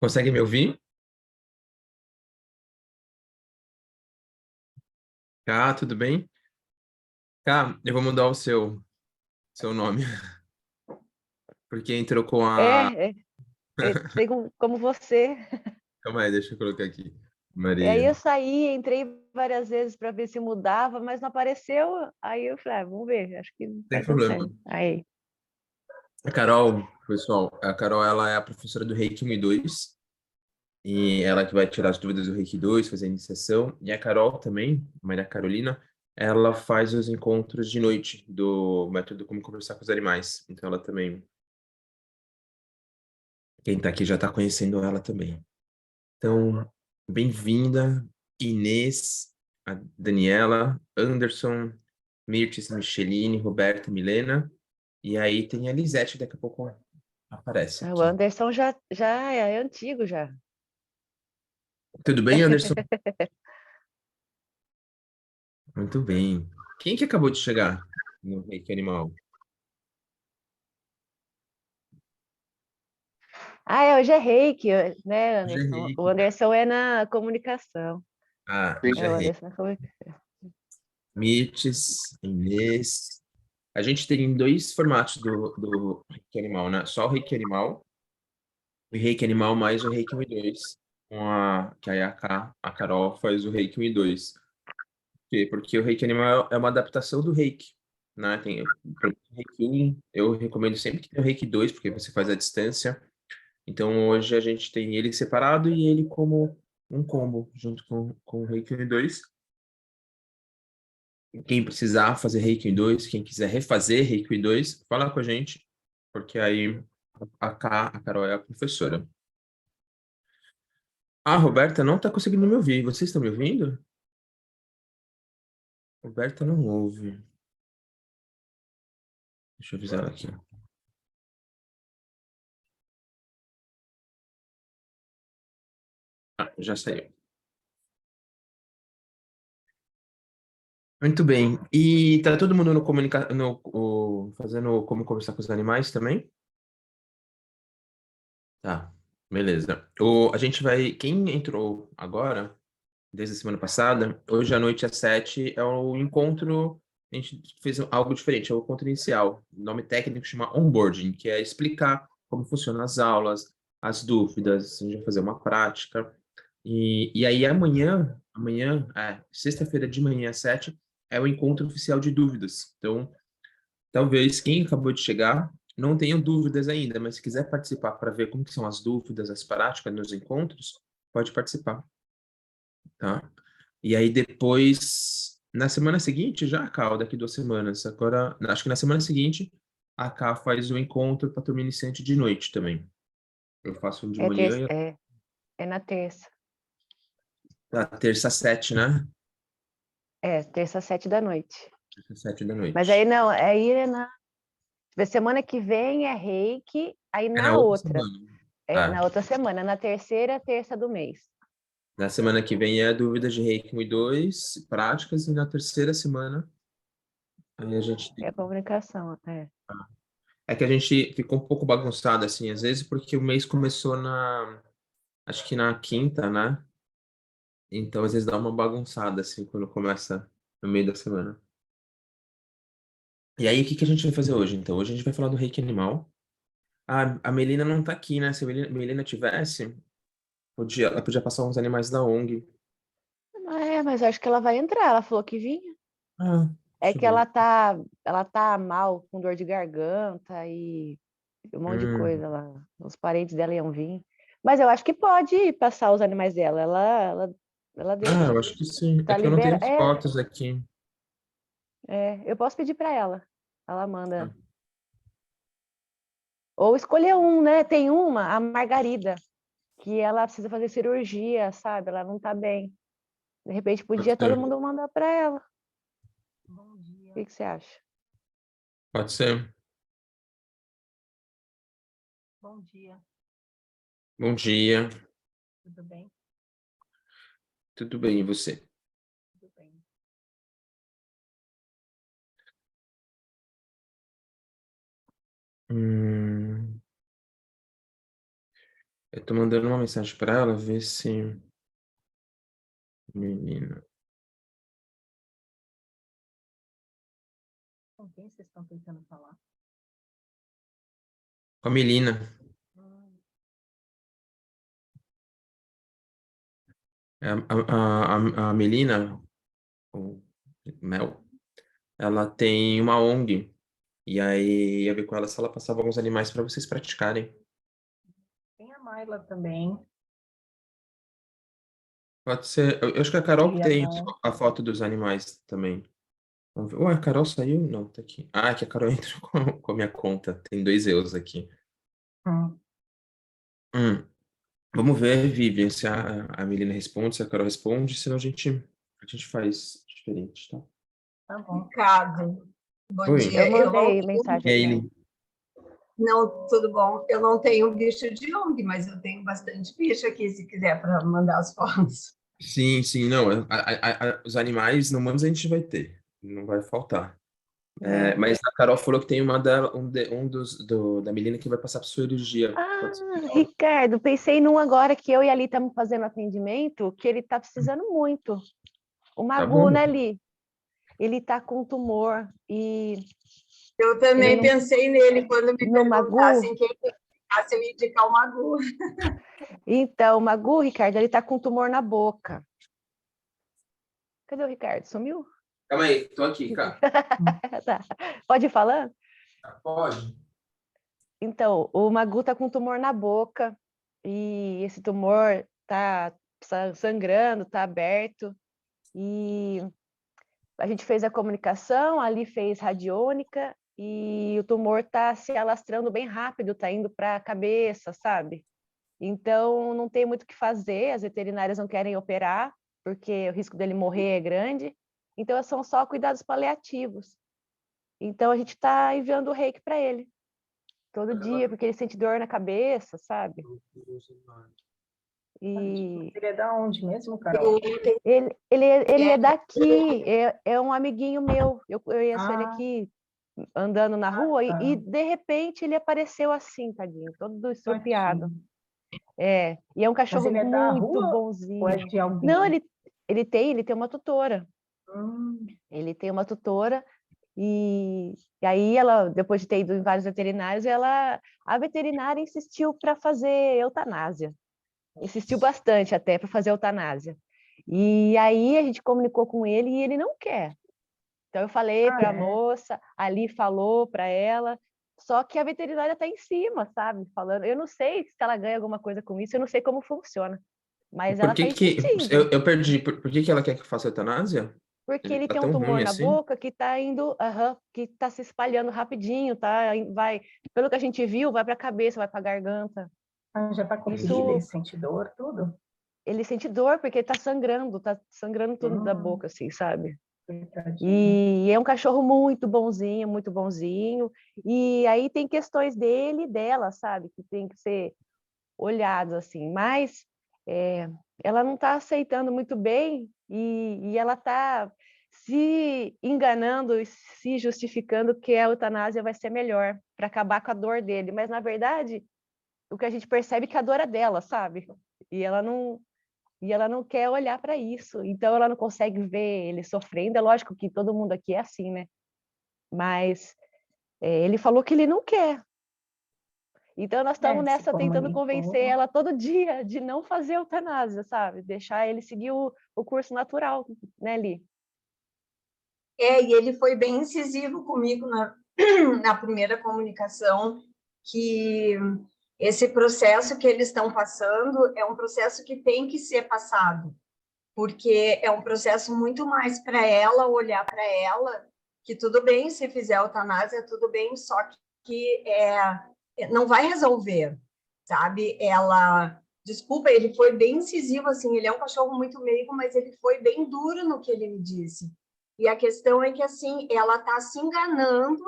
Consegue me ouvir? Tudo bem? Eu vou mudar o seu nome, porque entrou com a... É, tem como você. Calma aí, deixa eu colocar aqui. E aí Maria. eu saí, entrei várias vezes para ver se mudava, mas não apareceu. Aí eu falei, vamos ver, acho que Sem vai dar problema. certo. Aí, A Carol, pessoal, a Carol, ela é a professora do Reiki 1 e 2, e ela que vai tirar as dúvidas do Reiki 2, fazer a iniciação. E a Carol também, a mãe da Carolina, ela faz os encontros de noite do método Como Conversar com os Animais. Então ela também, quem tá aqui já tá conhecendo ela também. Então, bem-vinda, Inês, a Daniela, Anderson, Mirtes, Micheline, Roberta, Milena. E aí tem a Lisete, daqui a pouco aparece o aqui. Anderson já é antigo já. Tudo bem, Anderson? Muito bem. Quem que acabou de chegar no Reiki Animal? Hoje é reiki, né, Hoje é Anderson? O Reiki. Anderson é na comunicação. Hoje É, é o Reiki. Anderson na comunicação. Mirtes, Inês. A gente tem dois formatos do Reiki Animal, né? Só o Reiki Animal, o Reiki Animal mais o Reiki 1 e 2. Que aí a Carol faz o Reiki 1 e 2. Por quê? Porque o Reiki Animal é uma adaptação do Reiki, né? Tem o Reiki 1, eu recomendo sempre que tenha o Reiki 2, porque você faz a distância. Então hoje a gente tem ele separado e ele como um combo, junto com o Reiki 1 e 2. Quem precisar fazer Reiki 1 e 2, quem quiser refazer Reiki 1 e 2, fala com a gente, porque aí a Carol é a professora. A Roberta não está conseguindo me ouvir. Vocês estão me ouvindo? Roberta não ouve. Deixa eu avisar ela aqui. Já saiu. Muito bem. E tá todo mundo fazendo como conversar com os animais também? Tá, beleza. A gente vai. Quem entrou agora, desde a semana passada, hoje à noite às 7, é o encontro. A gente fez algo diferente, é o encontro inicial. O nome técnico chama onboarding, que é explicar como funcionam as aulas, as dúvidas, a gente vai fazer uma prática. E aí sexta-feira de manhã às 7, é o encontro oficial de dúvidas. Então, talvez quem acabou de chegar não tenha dúvidas ainda, mas se quiser participar para ver como que são as dúvidas, as práticas nos encontros, pode participar, tá? E aí depois, na semana seguinte, já, Cal, daqui 2 semanas, agora, acho que na semana seguinte, a Ká faz o encontro para turma iniciante de noite também. Eu faço um de É, manhã e é na terça. na terça às 7, né? É, terça às 7 da noite. Terça às 7 da Mas aí noite. não, aí é semana que vem é reiki, aí É na na outra outra, semana. na Ah, outra semana, na terceira terça do mês. na semana que vem é dúvidas de Reiki 1 e 2, práticas, e na terceira semana aí a gente É tem. a comunicação, é. É que a gente ficou um pouco bagunçado, assim, às vezes, porque o mês começou acho que na quinta, né? Então, às vezes dá uma bagunçada, assim, quando começa no meio da semana. E aí, o que que a gente vai fazer hoje, então? Hoje a gente vai falar do Reiki Animal. A Melina não tá aqui, né? Se a Melina tivesse, ela podia passar uns animais da ONG. Mas acho que ela vai entrar, ela falou que vinha. É Deixa eu que ver. ela tá mal, com dor de garganta e um monte de Hum, coisa lá. Os parentes dela iam vir. Mas eu acho que pode passar os animais dela. Ela eu deixa. acho que sim. É Tá que eu não tenho libera. as fotos aqui. Eu posso pedir para ela. Ela Ah, manda. Ou escolher um, né? Tem uma, a Margarida, que ela precisa fazer cirurgia, sabe? Ela não tá bem. De repente pode podia todo ser. mundo mandar para ela. O que que você acha? Pode ser. Bom dia, Bom dia. tudo bem? Tudo bem, e você? Tudo bem. Hum, Eu tô mandando uma mensagem para ela, ver se... Menina. Com quem vocês estão tentando falar? Com a Melina. A Melina, o Mel, ela tem uma ONG. E aí ia ver com ela se ela passava alguns animais para vocês praticarem. Tem a Mayla também. Pode ser. Eu acho que a Carol que Seria tem bom. a foto dos animais também. Vamos ver. Ué, a Carol saiu? Não, tá aqui. Ah, é que a Carol entrou com a minha conta. Tem 2 euros aqui. Hum, Hum, Vamos ver, Vivian, se a Melina responde, se a Carol responde, senão a gente faz diferente, tá? tá bom. Ricardo, bom Oi. Eu dia. Eu não mandei tenho, E mensagem aí, para ela. Eli? não, tudo bom. Eu não tenho bicho de ONG, mas eu tenho bastante bicho aqui, se quiser, para mandar as fotos. Sim, sim, não. Os animais não humanos a gente vai ter. Não vai faltar. Mas a Carol falou que tem uma dela, da menina que vai passar por cirurgia. Ah, Pode ser legal. Ricardo, pensei num agora que eu e a Ali estamos fazendo atendimento, que ele está precisando muito. O Tá bom? Magu, né, Ali? Ele está com tumor e Eu ele também não, pensei nele quando me no Magu. perguntassem quem indicasse, eu ia indicar o Magu. Então, o Magu, Ricardo, ele está com tumor na boca. Cadê o Ricardo? Sumiu? Calma aí, tô aqui, cara. Tá. Pode ir falando? Pode. Então, o Magu está com tumor na boca e esse tumor está sangrando, está aberto. E a gente fez a comunicação, ali fez radiônica e o tumor está se alastrando bem rápido, está indo para a cabeça, sabe? Então, não tem muito o que fazer, as veterinárias não querem operar, porque o risco dele morrer é grande. Então, são só cuidados paliativos. Então, a gente está enviando o reiki para ele, todo dia, porque ele sente dor na cabeça, sabe? E Ele é da onde mesmo, Carol? Eu tenho ele é daqui, é um amiguinho meu. Eu conheço ele Ah, aqui andando na rua tá. e de repente ele apareceu assim, tadinho, todo estrupiado. Tadinho. E é um Mas cachorro ele é da muito rua ou é bonzinho. de alguém? Não, ele tem uma tutora. Hum, Ele tem uma tutora e aí ela, depois de ter ido em vários veterinários, a veterinária insistiu para fazer eutanásia. Insistiu bastante até para fazer eutanásia. E aí a gente comunicou com ele e ele não quer. Então eu falei para a moça, ali falou para ela, só que a veterinária está em cima, sabe? Falando, eu não sei se ela ganha alguma coisa com isso, eu não sei como funciona, mas ela Por está que que... insistindo. Eu perdi. Por que que ela quer que eu faça eutanásia? Porque Ele ele tá tem um tão tumor ruim na assim? boca que está indo, que está se espalhando rapidinho, tá? Vai, pelo que a gente viu, vai para a cabeça, vai para a garganta. já tá com ferida, ele Isso, sente dor, tudo? ele sente dor porque está sangrando tudo da Hum, boca, assim, sabe? tadinho. E é um cachorro muito bonzinho, muito bonzinho. E aí tem questões dele e dela, sabe? Que tem que ser olhados assim. Mas ela não está aceitando muito bem e ela está se enganando e se justificando que a eutanásia vai ser melhor para acabar com a dor dele. Mas, na verdade, o que a gente percebe é que a dor é dela, sabe? E ela não quer olhar para isso, então ela não consegue ver ele sofrendo. É lógico que todo mundo aqui é assim, né? Mas ele falou que ele não quer. Então nós estamos Se nessa tentando convencer comunicou. ela todo dia de não fazer eutanásia, sabe? Deixar ele seguir o curso natural, né, Li? e ele foi bem incisivo comigo na primeira comunicação, que esse processo que eles estão passando é um processo que tem que ser passado, porque é um processo muito mais para ela, olhar para ela, que tudo bem se fizer eutanásia, tudo bem, só que não vai resolver, sabe? Desculpa, ele foi bem incisivo, assim, ele é um cachorro muito meigo, mas ele foi bem duro no que ele me disse. E a questão é que, assim, ela está se enganando,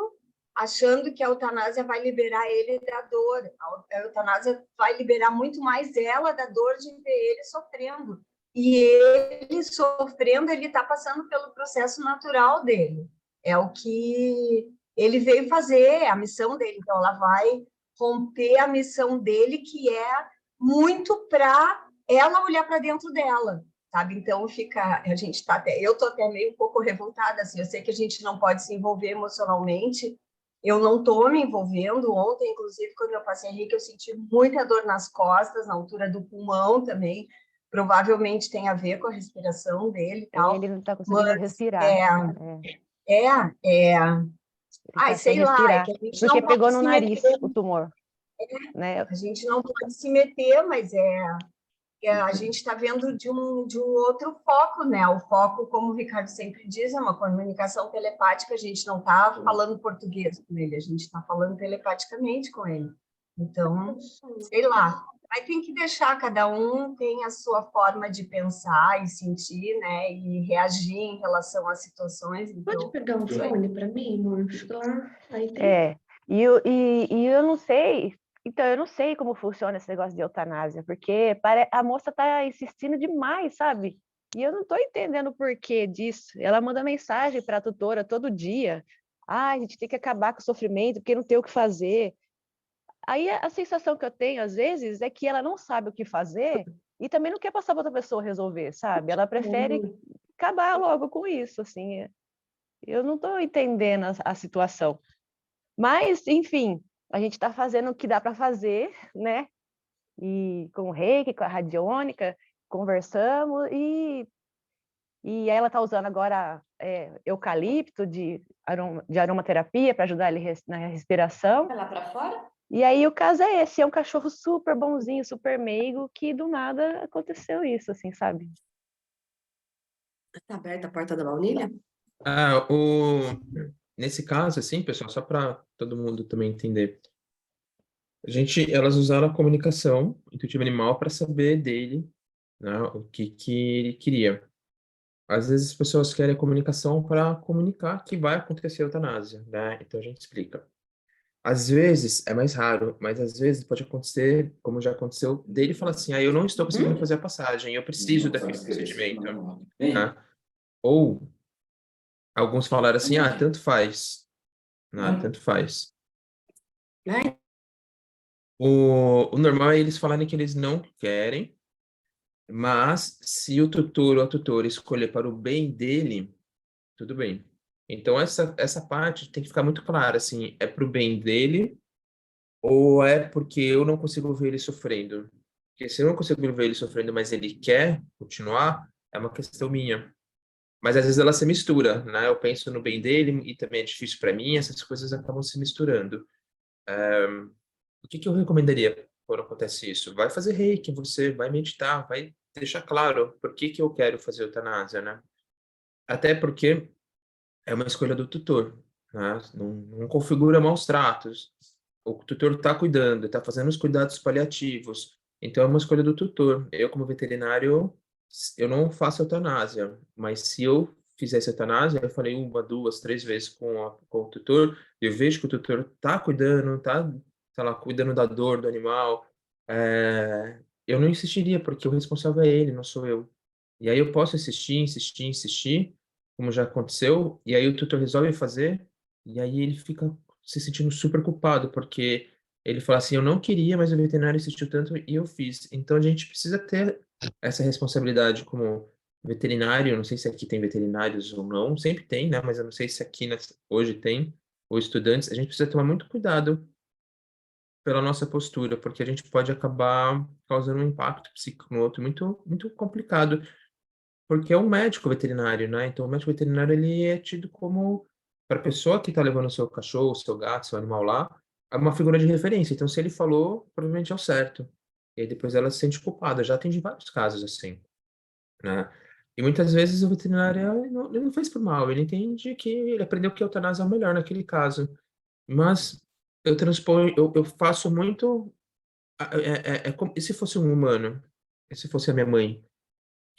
achando que a eutanásia vai liberar ele da dor. A eutanásia vai liberar muito mais ela da dor de ver ele sofrendo. E ele sofrendo, ele está passando pelo processo natural dele. É o que ele veio fazer, a missão dele. Então, ela vai romper a missão dele, que é muito para ela olhar para dentro dela, sabe? Então a gente tá até, eu tô até meio um pouco revoltada, assim, eu sei que a gente não pode se envolver emocionalmente, eu não tô me envolvendo. Ontem, inclusive, quando eu passei Henrique, eu senti muita dor nas costas, na altura do pulmão também, provavelmente tem a ver com a respiração dele e tal, Ele não está conseguindo respirar. Ele ai, está sem sei lá, é que respirar, a gente porque não pegou pode no se nariz meter, o tumor, né? a gente não pode se meter, mas a gente está vendo de um outro foco, né? O foco, como o Ricardo sempre diz, é uma comunicação telepática, a gente não está falando português com ele, a gente está falando telepaticamente com ele. Então, sei lá, aí tem que deixar, cada um tem a sua forma de pensar e sentir, né? E reagir em relação às situações. Pode Então, pegar um fone para mim, amor? Acho que lá aí tem. Eu não sei, então eu não sei como funciona esse negócio de eutanásia, porque a moça está insistindo demais, sabe? E eu não estou entendendo o porquê disso. Ela manda mensagem para a tutora todo dia. Ah, a gente tem que acabar com o sofrimento, porque não tem o que fazer. Aí a sensação que eu tenho, às vezes, é que ela não sabe o que fazer e também não quer passar para outra pessoa resolver, sabe? Ela prefere acabar logo com isso, assim. Eu não estou entendendo a situação. Mas, enfim, a gente está fazendo o que dá para fazer, né? E com o Reiki, com a radiônica, conversamos e ela está usando agora eucalipto de aromaterapia para ajudar ele na respiração. Vai lá para fora? E aí o caso é esse, é um cachorro super bonzinho, super meigo, que do nada aconteceu isso, assim, sabe? Tá aberta a porta da baunilha? Nesse caso, assim, pessoal, só para todo mundo também entender, elas usaram a comunicação intuitiva animal para saber dele, né, o que ele queria. Às vezes as pessoas querem a comunicação para comunicar que vai acontecer a eutanásia, né? Então a gente explica. Às vezes é mais raro, mas às vezes pode acontecer, como já aconteceu, dele falar assim: eu não estou conseguindo fazer a passagem, eu preciso daquele procedimento, né? Ou alguns falaram assim: tanto faz, né? Tanto faz. Né? O normal é eles falarem que eles não querem, mas se o tutor ou a tutora escolher para o bem dele, tudo bem. Então, essa parte tem que ficar muito clara, assim, é para o bem dele ou é porque eu não consigo ver ele sofrendo? Porque se eu não consigo ver ele sofrendo, mas ele quer continuar, é uma questão minha. Mas às vezes ela se mistura, né? Eu penso no bem dele e também é difícil para mim, essas coisas acabam se misturando. O que eu recomendaria quando acontece isso? Vai fazer reiki, você vai meditar, vai deixar claro por que eu quero fazer eutanásia, né? Até porque é uma escolha do tutor, né? Não configura maus tratos. O tutor está cuidando, está fazendo os cuidados paliativos. Então é uma escolha do tutor. Eu, como veterinário, eu não faço eutanásia, mas se eu fizesse eutanásia, eu falei 1, 2, 3 vezes com o tutor, eu vejo que o tutor está cuidando, tá lá cuidando da dor do animal, eu não insistiria, porque o responsável é ele, não sou eu. E aí eu posso insistir, como já aconteceu, e aí o tutor resolve fazer, e aí ele fica se sentindo super culpado, porque ele fala assim: eu não queria, mas o veterinário insistiu tanto e eu fiz. Então a gente precisa ter essa responsabilidade como veterinário. Não sei se aqui tem veterinários ou não, sempre tem, né? Mas eu não sei se aqui hoje tem, ou estudantes. A gente precisa tomar muito cuidado pela nossa postura, porque a gente pode acabar causando um impacto psíquico no outro muito, muito complicado, porque é um médico veterinário, né? Então, o médico veterinário, ele é tido como, para a pessoa que está levando o seu cachorro, o seu gato, seu animal lá, é uma figura de referência. Então, se ele falou, provavelmente é o certo. E aí depois ela se sente culpada. Já atendi vários casos assim, né? E muitas vezes o veterinário, ele não fez por mal, ele entende que ele aprendeu que a eutanásia é o melhor naquele caso. Mas eu transponho, eu faço muito. Como, e se fosse um humano? E se fosse a minha mãe?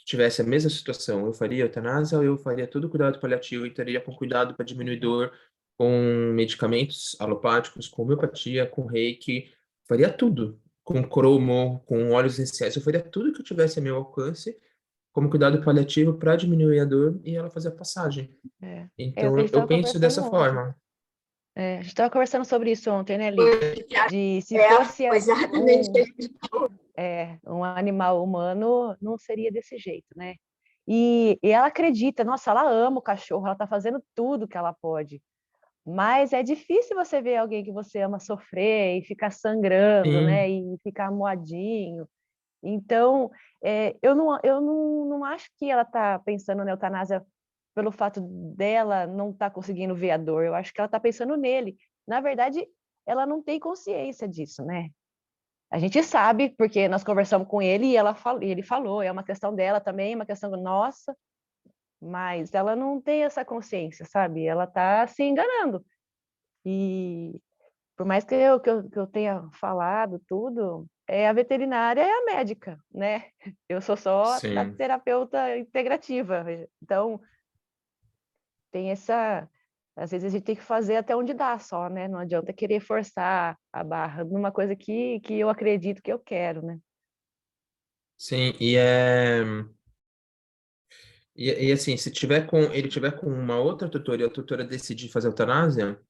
Tivesse a mesma situação, eu faria eutanásia ou eu faria todo cuidado paliativo e estaria com cuidado para diminuir dor, com medicamentos alopáticos, com homeopatia, com reiki, faria tudo, com cromo, com óleos essenciais, eu faria tudo que eu tivesse a meu alcance como cuidado paliativo para diminuir a dor e ela fazer a passagem. É o Então, que a gente eu estava penso conversando dessa ontem. forma. a gente estava conversando sobre isso ontem, né, Li? De se É, fosse exatamente. um animal humano, não seria desse jeito, né? E ela acredita, nossa, ela ama o cachorro, ela está fazendo tudo que ela pode. Mas é difícil você ver alguém que você ama sofrer e ficar sangrando, né? Sim, E ficar moadinho. Então, eu não acho que ela está pensando na eutanásia pelo fato dela não estar conseguindo ver a dor. Eu acho que ela está pensando nele. Na verdade, ela não tem consciência disso, né? A gente sabe, porque nós conversamos com ele e ele falou, é uma questão dela também, uma questão nossa, mas ela não tem essa consciência, sabe? Ela está se enganando. E por mais que eu tenha falado tudo, a veterinária é a médica, né? Eu sou só a sim. terapeuta integrativa. Então, tem essa. Às vezes a gente tem que fazer até onde dá só, né? Não adianta querer forçar a barra numa coisa que eu acredito que eu quero, né? Sim, e assim, se ele tiver com uma outra tutora e a tutora decidir fazer eutanásia,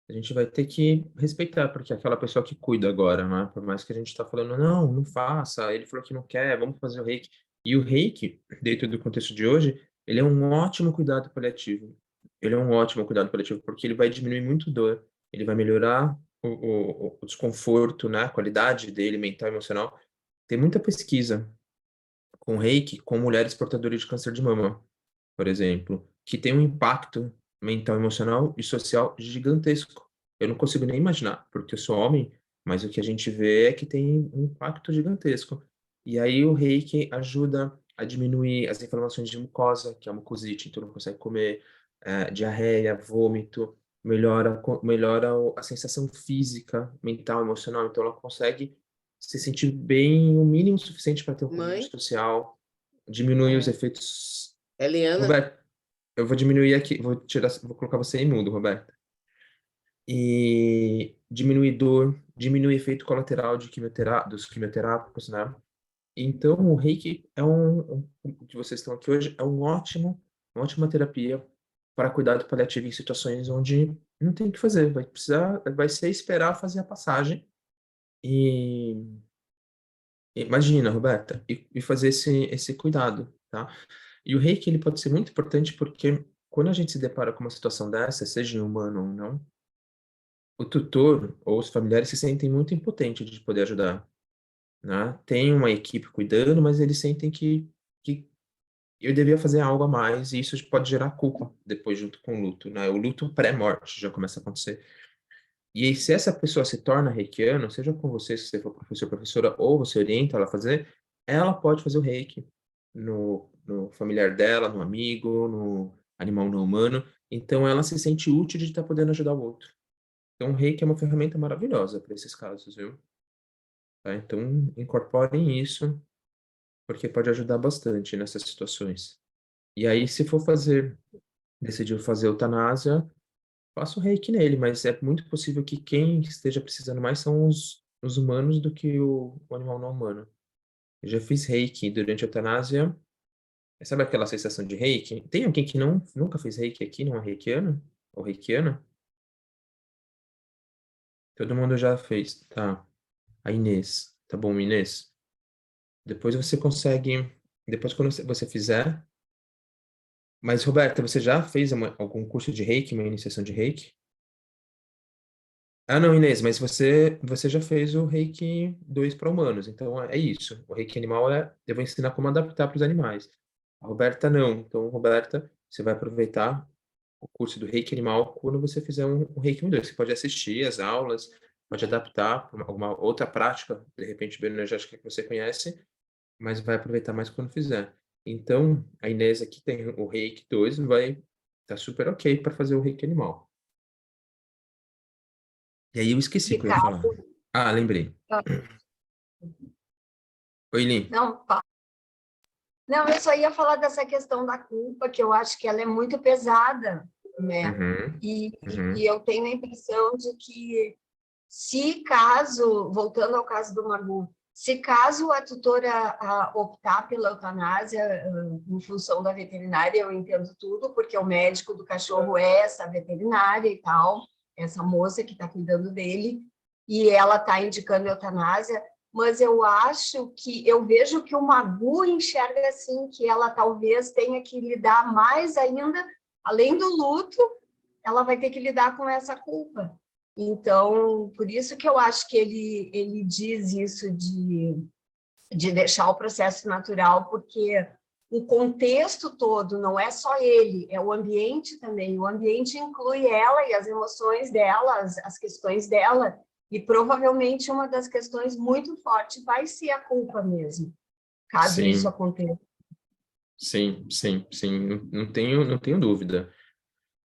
a gente vai ter que respeitar, porque é aquela pessoa que cuida agora, né? Por mais que a gente está falando, não, não faça, ele falou que não quer, vamos fazer o reiki. E o reiki, dentro do contexto de hoje, ele é um ótimo cuidado paliativo. Ele é um ótimo cuidado paliativo, porque ele vai diminuir muito dor, ele vai melhorar o desconforto, né? A qualidade dele, mental e emocional. Tem muita pesquisa com reiki com mulheres portadoras de câncer de mama, por exemplo, que tem um impacto mental, emocional e social gigantesco. Eu não consigo nem imaginar, porque eu sou homem, mas o que a gente vê é que tem um impacto gigantesco. E aí o reiki ajuda a diminuir as inflamações de mucosa, que é a mucosite, então não consegue comer, diarreia, vômito, melhora a sensação física, mental, emocional, então ela consegue se sentir bem o mínimo suficiente para ter um convívio Mãe, social, diminui os é, efeitos. Eliana, Roberto, eu vou diminuir aqui, vou colocar você em mudo, Roberto. E diminuir dor, diminuir efeito colateral dos quimioterápicos, né? Então, o Reiki o que vocês estão aqui hoje, é uma ótima terapia para cuidado paliativo em situações onde não tem o que fazer, vai ser esperar fazer a passagem e imagina, Roberta, e fazer esse cuidado, tá? E o reiki, ele pode ser muito importante porque quando a gente se depara com uma situação dessa, seja humano ou não, o tutor ou os familiares se sentem muito impotentes de poder ajudar, né? Tem uma equipe cuidando, mas eles sentem que eu devia fazer algo a mais e isso pode gerar culpa depois junto com o luto, né? O luto pré-morte já começa a acontecer. E aí, se essa pessoa se torna reikiano, seja com você, se você for professor, professora, ou você orienta ela a fazer, ela pode fazer o reiki no familiar dela, no amigo, no animal não humano. Então, ela se sente útil de estar podendo ajudar o outro. Então, o reiki é uma ferramenta maravilhosa para esses casos, viu? Tá? Então, incorporem isso, porque pode ajudar bastante nessas situações. E aí, se for decidiu fazer eutanásia, faço reiki nele, mas é muito possível que quem esteja precisando mais são os humanos do que o animal não humano. Eu já fiz reiki durante a eutanásia. Sabe aquela sensação de reiki? Tem alguém que nunca fez reiki aqui, não é reikiano? Ou reikiana? Todo mundo já fez. Tá. A Inês. Tá bom, Inês? Depois você consegue. Depois, quando você fizer. Mas, Roberta, você já fez algum curso de reiki, uma iniciação de reiki? Ah, não, Inês, mas você já fez o Reiki 2 para humanos, então é isso. O Reiki animal eu vou ensinar como adaptar para os animais. A Roberta não. Então, Roberta, você vai aproveitar o curso do Reiki animal quando você fizer um Reiki 2. Você pode assistir as aulas, pode adaptar para alguma outra prática, de repente bioenergética que você conhece, mas vai aproveitar mais quando fizer. Então, a Inês aqui tem o Reiki 2, vai estar super ok para fazer o Reiki animal. E aí eu esqueci o que eu ia falar. Ricardo, Ah, lembrei. Oi, Lin. não, não, eu só ia falar dessa questão da culpa, que eu acho que ela é muito pesada, né? Uhum, E uhum. eu tenho a impressão de que, se caso, voltando ao caso do Margot, se caso a tutora optar pela eutanásia em função da veterinária, eu entendo tudo, porque o médico do cachorro é essa veterinária e tal, essa moça que está cuidando dele, e ela está indicando eutanásia, mas eu vejo que o Magu enxerga assim, que ela talvez tenha que lidar mais ainda, além do luto, ela vai ter que lidar com essa culpa. Então, por isso que eu acho que ele diz isso de deixar o processo natural, porque o contexto todo não é só ele, é o ambiente também. O ambiente inclui ela e as emoções dela, as questões dela, e provavelmente uma das questões muito fortes vai ser a culpa mesmo, caso Sim. isso aconteça. Sim, não tenho dúvida.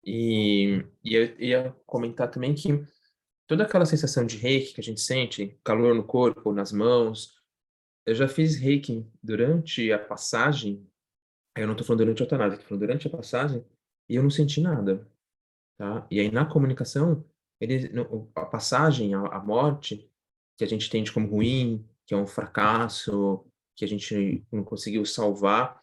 E eu ia comentar também que toda aquela sensação de reiki que a gente sente, calor no corpo, nas mãos, eu já fiz reiki durante a passagem, eu não estou falando durante a eutanásia, estou falando durante a passagem, e eu não senti nada, tá? E aí na comunicação, a passagem, a morte, que a gente entende como ruim, que é um fracasso, que a gente não conseguiu salvar,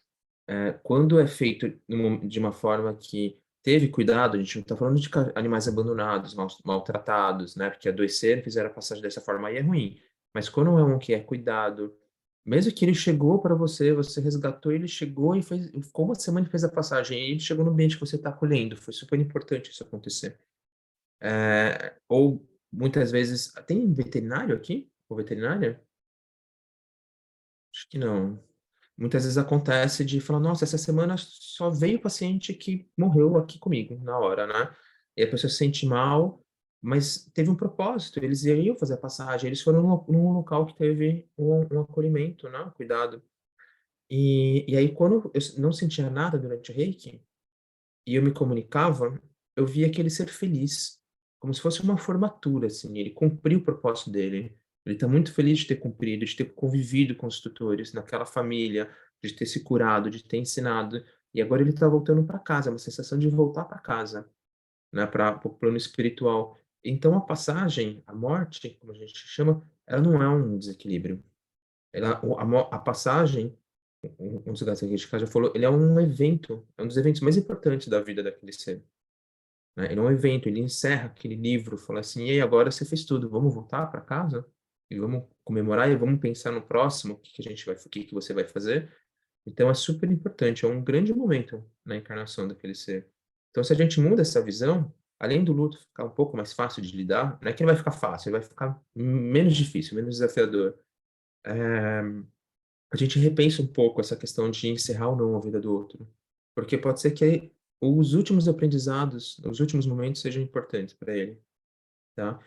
quando é feito de uma forma que teve cuidado, a gente não está falando de animais abandonados, maltratados, né? Porque adoeceram, fizeram a passagem dessa forma, aí é ruim. Mas quando é um que é cuidado, mesmo que ele chegou para você, você resgatou, ele chegou e fez, ficou uma semana e fez a passagem, e ele chegou no ambiente que você está acolhendo, foi super importante isso acontecer. Ou muitas vezes, tem veterinário aqui? Ou veterinária? Acho que não. Muitas vezes acontece de falar, nossa, essa semana só veio paciente que morreu aqui comigo, na hora, né? E a pessoa se sente mal, mas teve um propósito, eles iriam fazer a passagem, eles foram num local que teve um acolhimento, né? Um cuidado. E aí, quando eu não sentia nada durante o reiki, e eu me comunicava, eu via aquele ser feliz, como se fosse uma formatura, assim, ele cumpriu o propósito dele. Ele está muito feliz de ter cumprido, de ter convivido com os tutores, naquela família, de ter se curado, de ter ensinado. E agora ele está voltando para casa, é uma sensação de voltar para casa, né, para o plano espiritual. Então a passagem, a morte, como a gente chama, ela não é um desequilíbrio. A passagem, um dos lugares que a gente já falou, ele é um evento, é um dos eventos mais importantes da vida daquele ser. Né? Ele é um evento, ele encerra aquele livro, fala assim, e aí, agora você fez tudo, vamos voltar para casa? E vamos comemorar e vamos pensar no próximo, o que que você vai fazer? Então é super importante, é um grande momento na encarnação daquele ser. Então se a gente muda essa visão, além do luto ficar um pouco mais fácil de lidar, não é que ele vai ficar fácil, ele vai ficar menos difícil, menos desafiador. A gente repensa um pouco essa questão de encerrar ou não a vida do outro. Porque pode ser que os últimos aprendizados, os últimos momentos sejam importantes para ele, tá?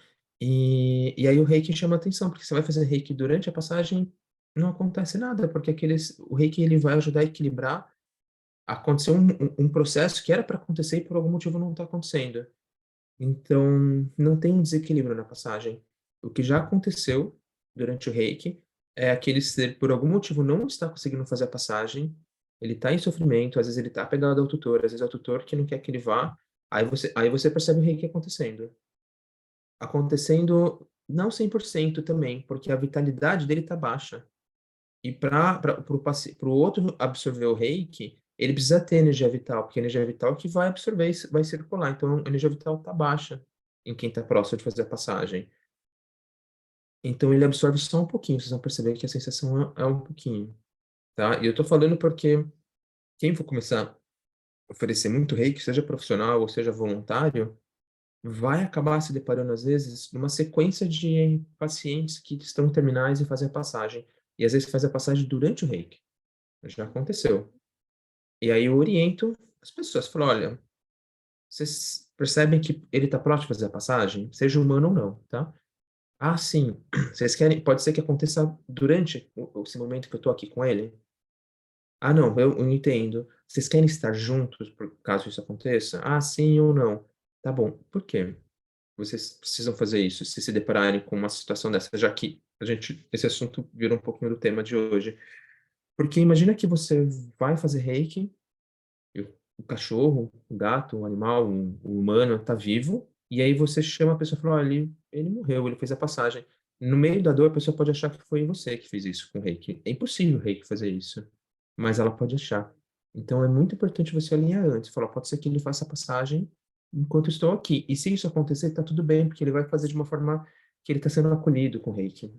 E aí o reiki chama atenção, porque você vai fazer reiki durante a passagem, não acontece nada, porque o reiki ele vai ajudar a equilibrar. Aconteceu um processo que era para acontecer e por algum motivo não está acontecendo. Então, não tem um desequilíbrio na passagem. O que já aconteceu durante o reiki é aquele ser, por algum motivo, não está conseguindo fazer a passagem, ele está em sofrimento, às vezes ele está apegado ao tutor, às vezes é o tutor que não quer que ele vá, aí você percebe o reiki acontecendo. Acontecendo não 100% também, porque a vitalidade dele está baixa. E para o outro absorver o reiki, ele precisa ter energia vital, porque a energia vital é que vai absorver e vai circular. Então, a energia vital está baixa em quem está próximo de fazer a passagem. Então, ele absorve só um pouquinho. Vocês vão perceber que a sensação é um pouquinho. Tá? E eu estou falando porque quem for começar a oferecer muito reiki, seja profissional ou seja voluntário, vai acabar se deparando, às vezes, numa sequência de pacientes que estão terminais e fazem a passagem. E às vezes faz a passagem durante o reiki. Já aconteceu. E aí eu oriento as pessoas, falo, olha, vocês percebem que ele está próximo de fazer a passagem? Seja humano ou não, tá? Ah, sim. Vocês querem, pode ser que aconteça durante esse momento que eu estou aqui com ele? Ah, não, eu entendo. Vocês querem estar juntos por caso isso aconteça? Ah, sim ou não? Tá bom. Por quê? Vocês precisam fazer isso, se depararem com uma situação dessa, já que esse assunto virou um pouquinho do tema de hoje. Porque imagina que você vai fazer reiki, e o cachorro, o gato, o animal, o humano está vivo, e aí você chama a pessoa e fala, olha, ele morreu, ele fez a passagem. No meio da dor, a pessoa pode achar que foi você que fez isso com o reiki. É impossível o reiki fazer isso, mas ela pode achar. Então é muito importante você alinhar antes, falar, pode ser que ele faça a passagem enquanto estou aqui. E se isso acontecer, tá tudo bem, porque ele vai fazer de uma forma que ele está sendo acolhido com o reiki.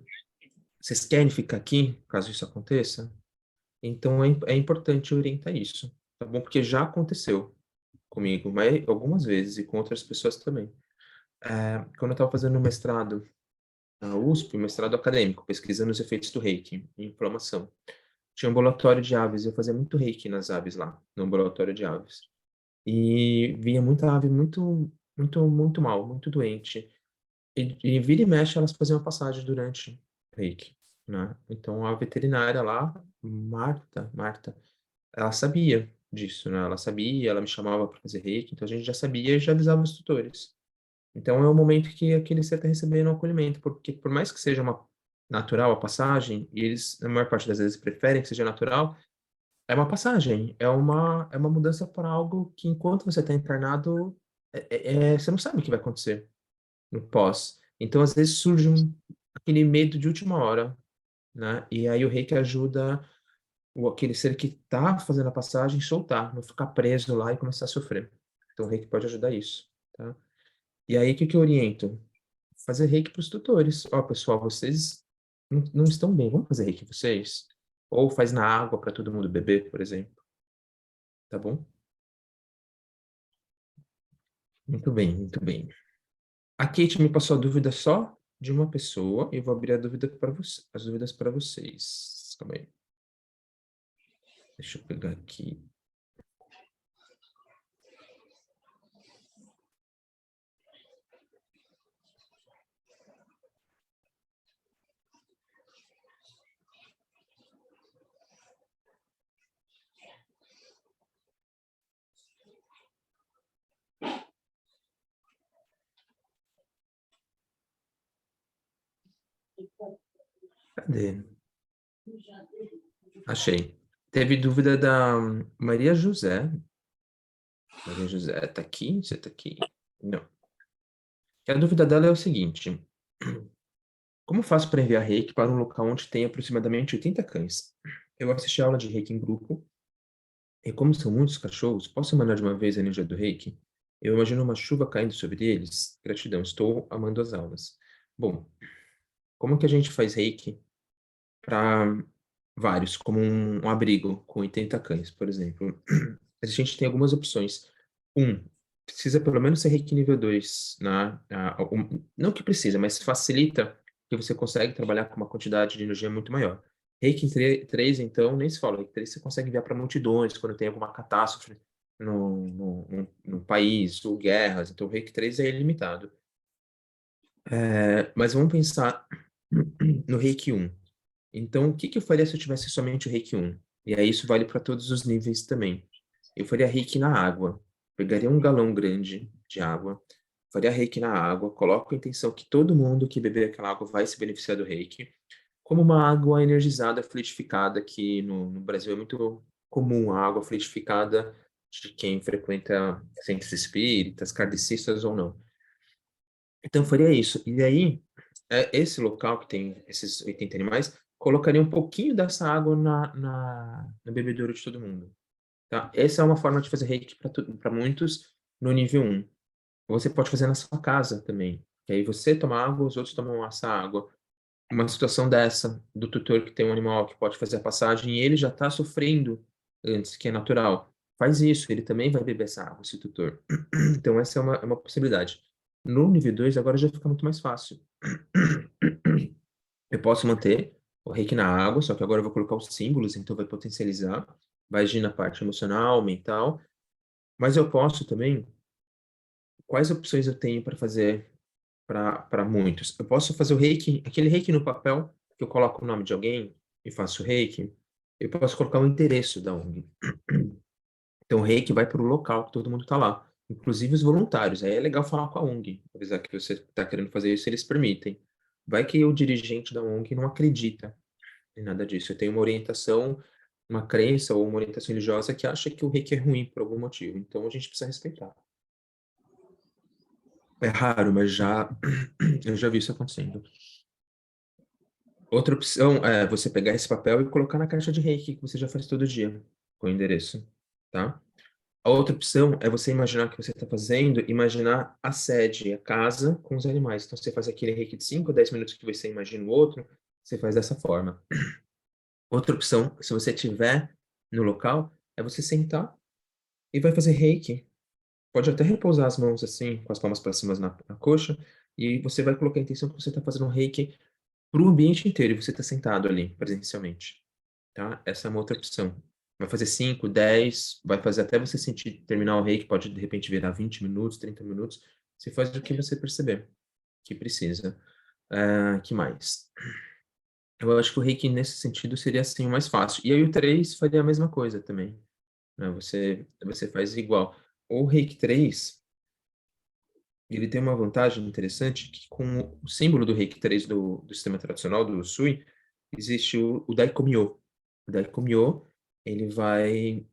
Vocês querem ficar aqui, caso isso aconteça? Então, é importante orientar isso, tá bom? Porque já aconteceu comigo, mas algumas vezes, e com outras pessoas também. Quando eu estava fazendo o mestrado na USP, mestrado acadêmico, pesquisando os efeitos do reiki em inflamação. Tinha um ambulatório de aves, eu fazia muito reiki nas aves lá, no ambulatório de aves. E vinha muita ave muito mal, muito doente. E vira e mexe, elas faziam passagem durante o reiki, né? Então, a veterinária lá, Marta, ela sabia disso, né? Ela sabia, ela me chamava para fazer reiki, então a gente já sabia e já avisava os tutores. Então, é o momento que aquele ser está recebendo um acolhimento, porque por mais que seja uma natural a passagem, e eles, na maior parte das vezes, preferem que seja natural, é uma passagem, é uma mudança para algo que, enquanto você está encarnado, você não sabe o que vai acontecer no pós. Então, às vezes, surge aquele medo de última hora, né? E aí o reiki ajuda aquele ser que está fazendo a passagem soltar, não ficar preso lá e começar a sofrer. Então, o reiki pode ajudar isso, tá? E aí, o que eu oriento? Fazer reiki para os tutores. Ó, pessoal, vocês não estão bem, vamos fazer reiki vocês? Ou faz na água para todo mundo beber, por exemplo. Tá bom? Muito bem, muito bem. A Kate me passou a dúvida só de uma pessoa e eu vou abrir a dúvida para você, as dúvidas para vocês. Calma aí. Deixa eu pegar aqui. Cadê? Achei. Teve dúvida da Maria José. Maria José, tá aqui? Você tá aqui? Não. A dúvida dela é o seguinte: como faço para enviar reiki para um local onde tem aproximadamente 80 cães? Eu assisti a aula de reiki em grupo, e como são muitos cachorros, posso mandar de uma vez a energia do reiki? Eu imagino uma chuva caindo sobre eles. Gratidão, estou amando as aulas. Bom, como que a gente faz reiki para vários, como um abrigo com 80 cães, por exemplo? A gente tem algumas opções. Precisa pelo menos ser reiki nível 2, né? Não que precisa, mas facilita que você consegue trabalhar com uma quantidade de energia muito maior. Reiki 3, então, nem se fala. Reiki 3 você consegue enviar para multidões quando tem alguma catástrofe no país, ou guerras. Então, o Reiki 3 é ilimitado. Mas vamos pensar no Reiki 1. Então, o que eu faria se eu tivesse somente o Reiki 1? E aí isso vale para todos os níveis também. Eu faria reiki na água. Pegaria um galão grande de água, faria reiki na água, coloco a intenção que todo mundo que beber aquela água vai se beneficiar do reiki, como uma água energizada, fluidificada, que no Brasil é muito comum a água fluidificada de quem frequenta centros espíritas, kardecistas ou não. Então, eu faria isso. E aí, esse local que tem esses 80 animais, colocaria um pouquinho dessa água no bebedouro de todo mundo. Tá? Essa é uma forma de fazer reiki para muitos no nível 1. Você pode fazer na sua casa também. Que aí você toma água, os outros tomam essa água. Uma situação dessa, do tutor que tem um animal que pode fazer a passagem e ele já está sofrendo antes, que é natural. Faz isso, ele também vai beber essa água, esse tutor. Então, essa é uma possibilidade. No nível 2, agora já fica muito mais fácil. Eu posso manter o reiki na água, só que agora eu vou colocar os símbolos, então vai potencializar, vai agir na parte emocional, mental, mas eu posso também. Quais opções eu tenho para fazer para muitos? Eu posso fazer o reiki, aquele reiki no papel, que eu coloco o nome de alguém e faço o reiki. Eu posso colocar o endereço da ONG. Então, o reiki vai para o local que todo mundo está lá, inclusive os voluntários. Aí é legal falar com a ONG, avisar que você está querendo fazer isso, eles permitem. Vai que o dirigente da ONG não acredita em nada disso. Eu tenho uma orientação, uma crença ou uma orientação religiosa que acha que o reiki é ruim por algum motivo. Então, a gente precisa respeitar. É raro, mas eu já vi isso acontecendo. Outra opção é você pegar esse papel e colocar na caixa de reiki que você já faz todo dia, com o endereço, tá? A outra opção é você imaginar que você está fazendo, imaginar a sede, a casa com os animais. Então, você faz aquele reiki de 5 a 10 minutos que você imagina o outro, você faz dessa forma. Outra opção, se você estiver no local, é você sentar e vai fazer reiki. Pode até repousar as mãos assim, com as palmas para cima na coxa, e você vai colocar a intenção que você está fazendo um reiki para o ambiente inteiro, e você está sentado ali, presencialmente. Tá? Essa é uma outra opção. Vai fazer 5, 10, vai fazer até você sentir, terminar o reiki, pode de repente virar 20 minutos, 30 minutos. Você faz o que você perceber que precisa. Que mais? Eu acho que o reiki, nesse sentido, seria assim o mais fácil. E aí o 3 faria a mesma coisa também, né? Você faz igual. O reiki 3, ele tem uma vantagem interessante, que com o símbolo do reiki 3 do sistema tradicional, do Usui, existe o Daikomyo. O Daikomyo, ele vai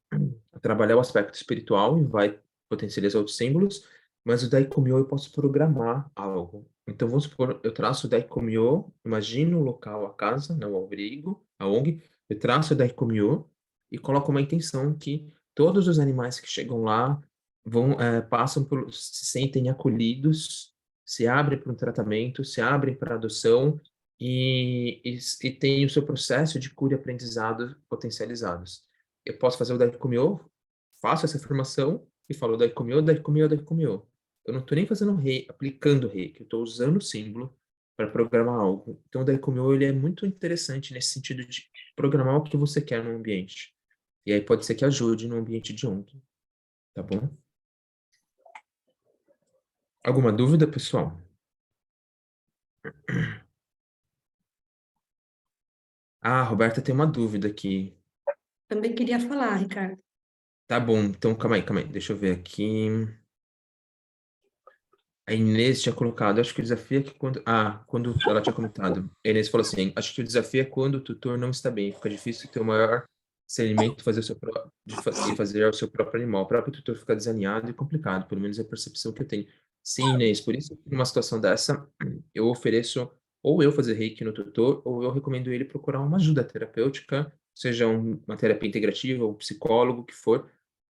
trabalhar o aspecto espiritual e vai potencializar outros símbolos, mas o Daikomyo eu posso programar algo. Então, vamos supor, eu traço o Daikomyo, imagino o local, a casa, né, o abrigo, a ONG, eu traço o Daikomyo e coloco uma intenção que todos os animais que chegam lá passam se sentem acolhidos, se abrem para um tratamento, se abrem para adoção e têm o seu processo de cura e aprendizado potencializados. Eu posso fazer o Daikomyo, faço essa afirmação e falo Daikomyo, Daikomyo, Daikomyo. Eu não estou nem fazendo aplicando reiki, eu estou usando o símbolo para programar algo. Então, o Daikomyo, ele é muito interessante nesse sentido de programar o que você quer no ambiente. E aí pode ser que ajude no ambiente de ontem. Tá bom? Alguma dúvida, pessoal? Ah, a Roberta tem uma dúvida aqui. Também queria falar, Ricardo. Tá bom, então calma aí. Deixa eu ver aqui. A Inês tinha colocado, acho que o desafio é que quando ela tinha comentado, a Inês falou assim, acho que o desafio é quando o tutor não está bem, fica difícil ter o maior discernimento e fazer o seu próprio animal. O próprio tutor fica desalinhado e complicado, pelo menos é a percepção que eu tenho. Sim, Inês, por isso, numa situação dessa, eu ofereço ou eu fazer reiki no tutor, ou eu recomendo ele procurar uma ajuda terapêutica, seja uma terapia integrativa, ou psicólogo, o que for,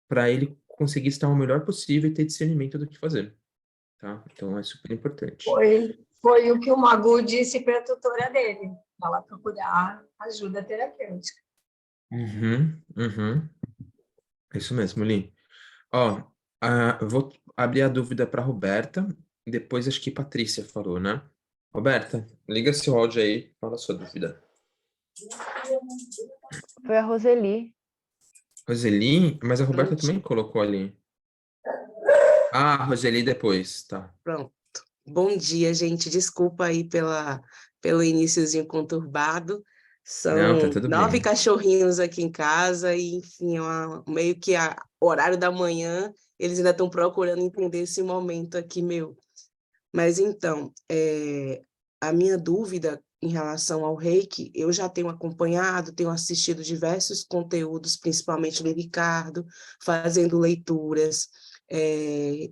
para ele conseguir estar o melhor possível e ter discernimento do que fazer. Tá? Então é super importante. Foi o que o Magu disse para a tutora dele, para ela procurar ajuda terapêutica. Isso mesmo, Li. Ó, eu vou abrir a dúvida para Roberta, depois acho que Patrícia falou, né? Roberta, liga seu áudio aí, fala a sua dúvida. Foi a Roseli. Roseli, mas a Roberta Pronto. também colocou ali. Ah, Roseli depois, tá. Pronto. Bom dia, gente. Desculpa aí pelo iniciozinho conturbado. Não, tá São tudo 9 bem. cachorrinhos aqui em casa e, enfim, meio que horário da manhã, eles ainda estão procurando entender esse momento aqui meu. Mas, então, a minha dúvida em relação ao reiki, eu já tenho acompanhado, tenho assistido diversos conteúdos, principalmente do Ricardo, fazendo leituras,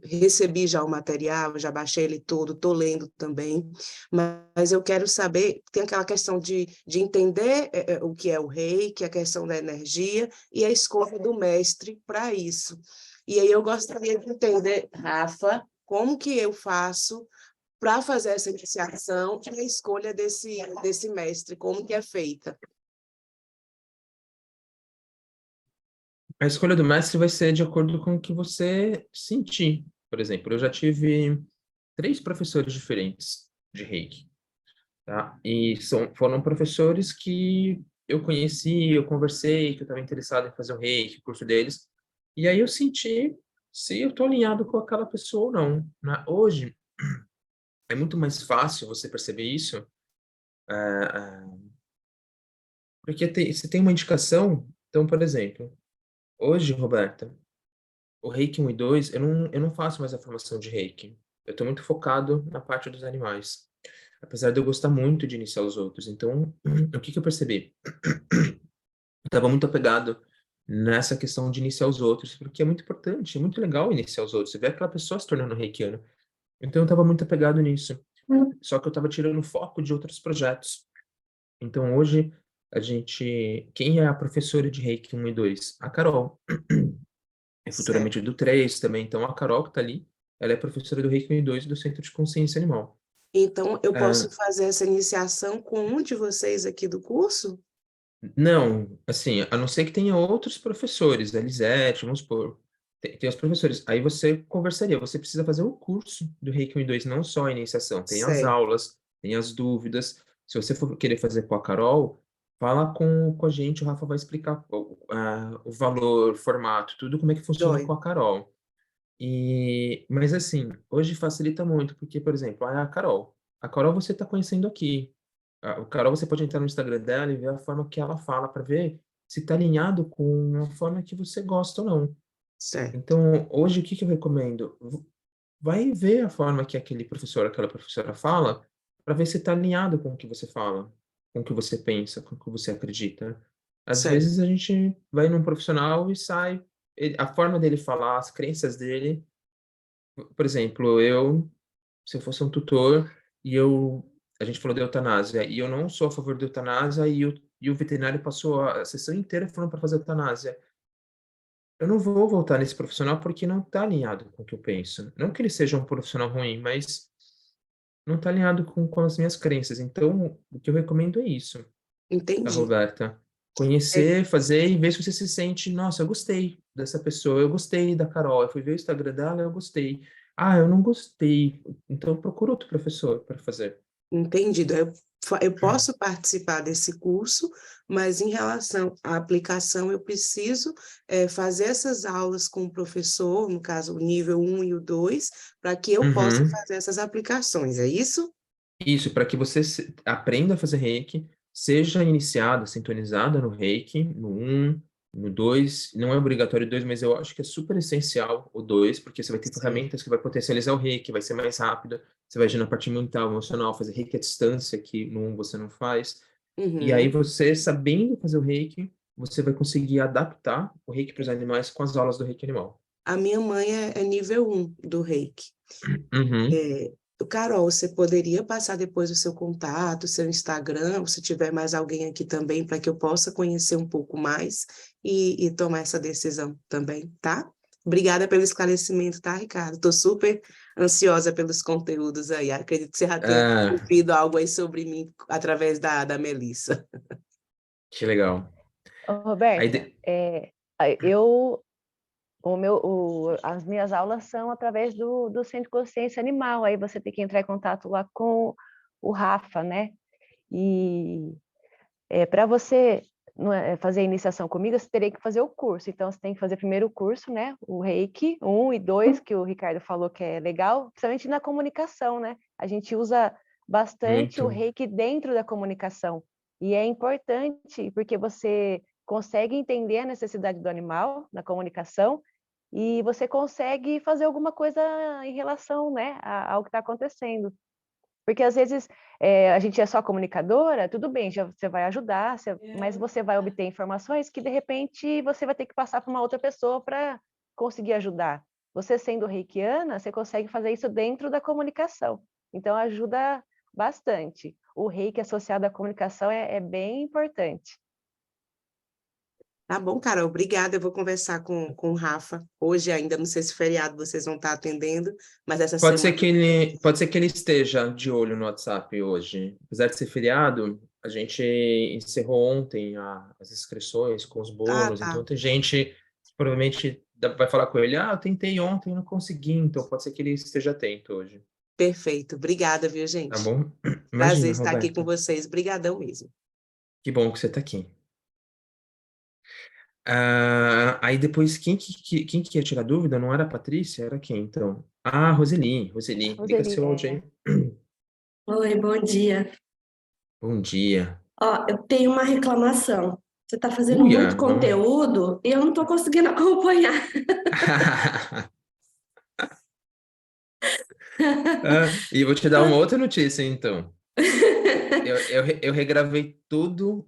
recebi já o material, já baixei ele todo, estou lendo também, mas eu quero saber, tem aquela questão de entender o que é o reiki, a questão da energia e a escolha do mestre para isso. E aí eu gostaria de entender, Rafa, como que eu faço para fazer essa iniciação e a escolha desse mestre, como que é feita? A escolha do mestre vai ser de acordo com o que você sentir. Por exemplo, eu já tive 3 professores diferentes de Reiki, tá? E foram professores que eu conheci, eu conversei, que eu estava interessado em fazer o Reiki, o curso deles, e aí eu senti se eu estou alinhado com aquela pessoa ou não, né? Hoje, é muito mais fácil você perceber isso, porque você tem uma indicação. Então, por exemplo, hoje, Roberta, o Reiki 1 e 2, eu não faço mais a formação de Reiki. Eu estou muito focado na parte dos animais. Apesar de eu gostar muito de iniciar os outros. Então, o que eu percebi? Eu estava muito apegado nessa questão de iniciar os outros, porque é muito importante, é muito legal iniciar os outros. Você vê aquela pessoa se tornando reikiana. Então, eu estava muito apegado nisso. Só que eu estava tirando foco de outros projetos. Então, hoje, quem é a professora de Reiki 1 e 2? A Carol. e Certo. futuramente do 3 também. Então, a Carol que está ali, ela é professora do Reiki 2 do Centro de Consciência Animal. Então, eu posso Ah, fazer essa iniciação com um de vocês aqui do curso? não, assim, a não ser que tenha outros professores, a Elisete, vamos supor, tem os professores. Aí você conversaria, você precisa fazer o curso do Reiki 1 e 2, não só a iniciação, tem as Certo, aulas, tem as dúvidas. Se você for querer fazer com a Carol, fala com a gente, o Rafa vai explicar o valor, o formato, tudo como é que funciona joia. com a Carol. Mas assim, hoje facilita muito, porque, por exemplo, a Carol você está conhecendo aqui. A Carol, você pode entrar no Instagram dela e ver a forma que ela fala para ver se está alinhado com a forma que você gosta ou não. Certo, Então, hoje, o que que eu recomendo? Vai ver a forma que aquele professor, aquela professora fala, para ver se está alinhado com o que você fala, com o que você pensa, com o que você acredita. Às certo. vezes a gente vai num profissional e sai, a forma dele falar, as crenças dele. Por exemplo, se eu fosse um tutor e a gente falou de eutanásia, e eu não sou a favor da eutanásia, e o veterinário passou a sessão inteira falando para fazer eutanásia. Eu não vou voltar nesse profissional porque não está alinhado com o que eu penso. Não que ele seja um profissional ruim, mas não está alinhado com as minhas crenças. Então, o que eu recomendo é isso, tá, Entendi. Roberta? É, Conhecer, fazer e ver se você se sente, nossa, eu gostei dessa pessoa, eu gostei da Carol, eu fui ver o Instagram dela, eu gostei. Ah, eu não gostei, então procura outro professor para fazer. entendido. Eu posso participar desse curso, mas em relação à aplicação, eu preciso fazer essas aulas com o professor, no caso, o nível 1 e o 2, para que eu possa Uhum. fazer essas aplicações, é isso? Isso, para que você aprenda a fazer reiki, seja iniciada, sintonizada no reiki, no 1, no 2. Não é obrigatório o 2, mas eu acho que é super essencial o 2, porque você vai ter Certo. ferramentas que vai potencializar o reiki, vai ser mais rápido, você vai agir na parte mental, emocional, fazer reiki à distância, que no 1 você não faz. E aí Uhum. você, sabendo fazer o reiki, você vai conseguir adaptar o reiki para os animais com as aulas do reiki animal. A minha mãe é nível 1 do Reiki. Uhum. É, Carol, você poderia passar depois o seu contato, o seu Instagram, se tiver mais alguém aqui também, para que eu possa conhecer um pouco mais e tomar essa decisão também, tá? Obrigada pelo esclarecimento, tá, Ricardo? Estou super ansiosa pelos conteúdos aí. Acredito que você já tenha Ah, ouvido algo aí sobre mim através da Melissa. que legal. Ô, Aí, Roberta, eu as minhas aulas são através do Centro de Consciência Animal, aí você tem que entrar em contato lá com o Rafa, né? E para você fazer a iniciação comigo, você teria que fazer o curso. Então, você tem que fazer primeiro o curso, né? O Reiki 1 e 2, que o Ricardo falou que é legal, principalmente na comunicação, né? A gente usa bastante o muito. Reiki dentro da comunicação. E é importante porque você consegue entender a necessidade do animal na comunicação e você consegue fazer alguma coisa em relação, né, ao que está acontecendo. Porque às vezes a gente é só comunicadora, tudo bem, já você vai ajudar, mas você vai obter informações que de repente você vai ter que passar para uma outra pessoa para conseguir ajudar. Você sendo reikiana, você consegue fazer isso dentro da comunicação. Então ajuda bastante. O reiki associado à comunicação é bem importante. Tá bom, Carol, obrigada. Eu vou conversar com o Rafa. Hoje ainda, não sei se feriado vocês vão estar atendendo, mas essa semana. Pode ser que ele esteja de olho no WhatsApp hoje. Apesar de ser feriado, a gente encerrou ontem as inscrições com os Ah, bônus, então tá. tem gente que provavelmente vai falar com ele, eu tentei ontem e não consegui, então pode ser que ele esteja atento hoje. Perfeito. Obrigada, viu, Tá gente? bom? Prazer Imagina, estar aqui com Roberta. vocês. Brigadão mesmo. Que bom que você está aqui. Aí depois, quem que ia tirar dúvida? Não era a Patrícia? Era quem, então? Ah, Roseli. Roseli, liga Roseli, seu áudio aí. Oi, bom dia. Bom dia. Ó, eu tenho uma reclamação. Você está fazendo muito Uia, vamos lá. conteúdo e eu não estou conseguindo acompanhar. E eu vou te dar uma outra notícia, então. Eu regravei todas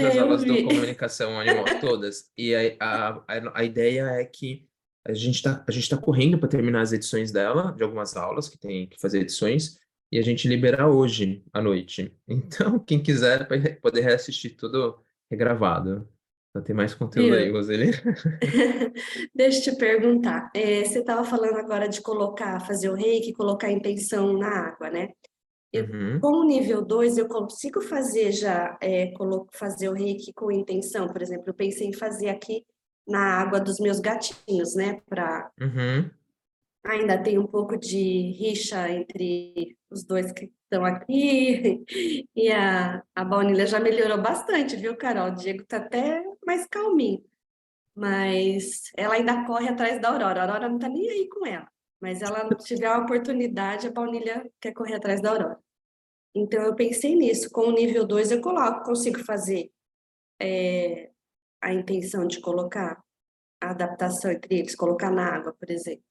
as Eu aulas do vi. Comunicação Animal, todas. E a ideia é que a gente tá correndo para terminar as edições dela, de algumas aulas que tem que fazer edições, e a gente liberar hoje à noite. Então, quem quiser vai poder reassistir tudo regravado. Então tem mais conteúdo aí, Viu? Roseli. Deixa eu te perguntar. Você estava falando agora de fazer o reiki, colocar a intenção na água, né? Uhum. Com o nível 2, eu consigo fazer fazer o reiki com intenção. Por exemplo, eu pensei em fazer aqui na água dos meus gatinhos, né? Uhum. Ainda tem um pouco de rixa entre os dois que estão aqui. E a baunilha já melhorou bastante, viu, Carol? O Diego tá até mais calminho. Mas ela ainda corre atrás da Aurora. A Aurora não tá nem aí com ela. Mas ela tiver a oportunidade, a baunilha quer correr atrás da Aurora. Então, eu pensei nisso. Com o nível 2 eu consigo fazer a intenção de colocar a adaptação entre eles, colocar na água, por exemplo.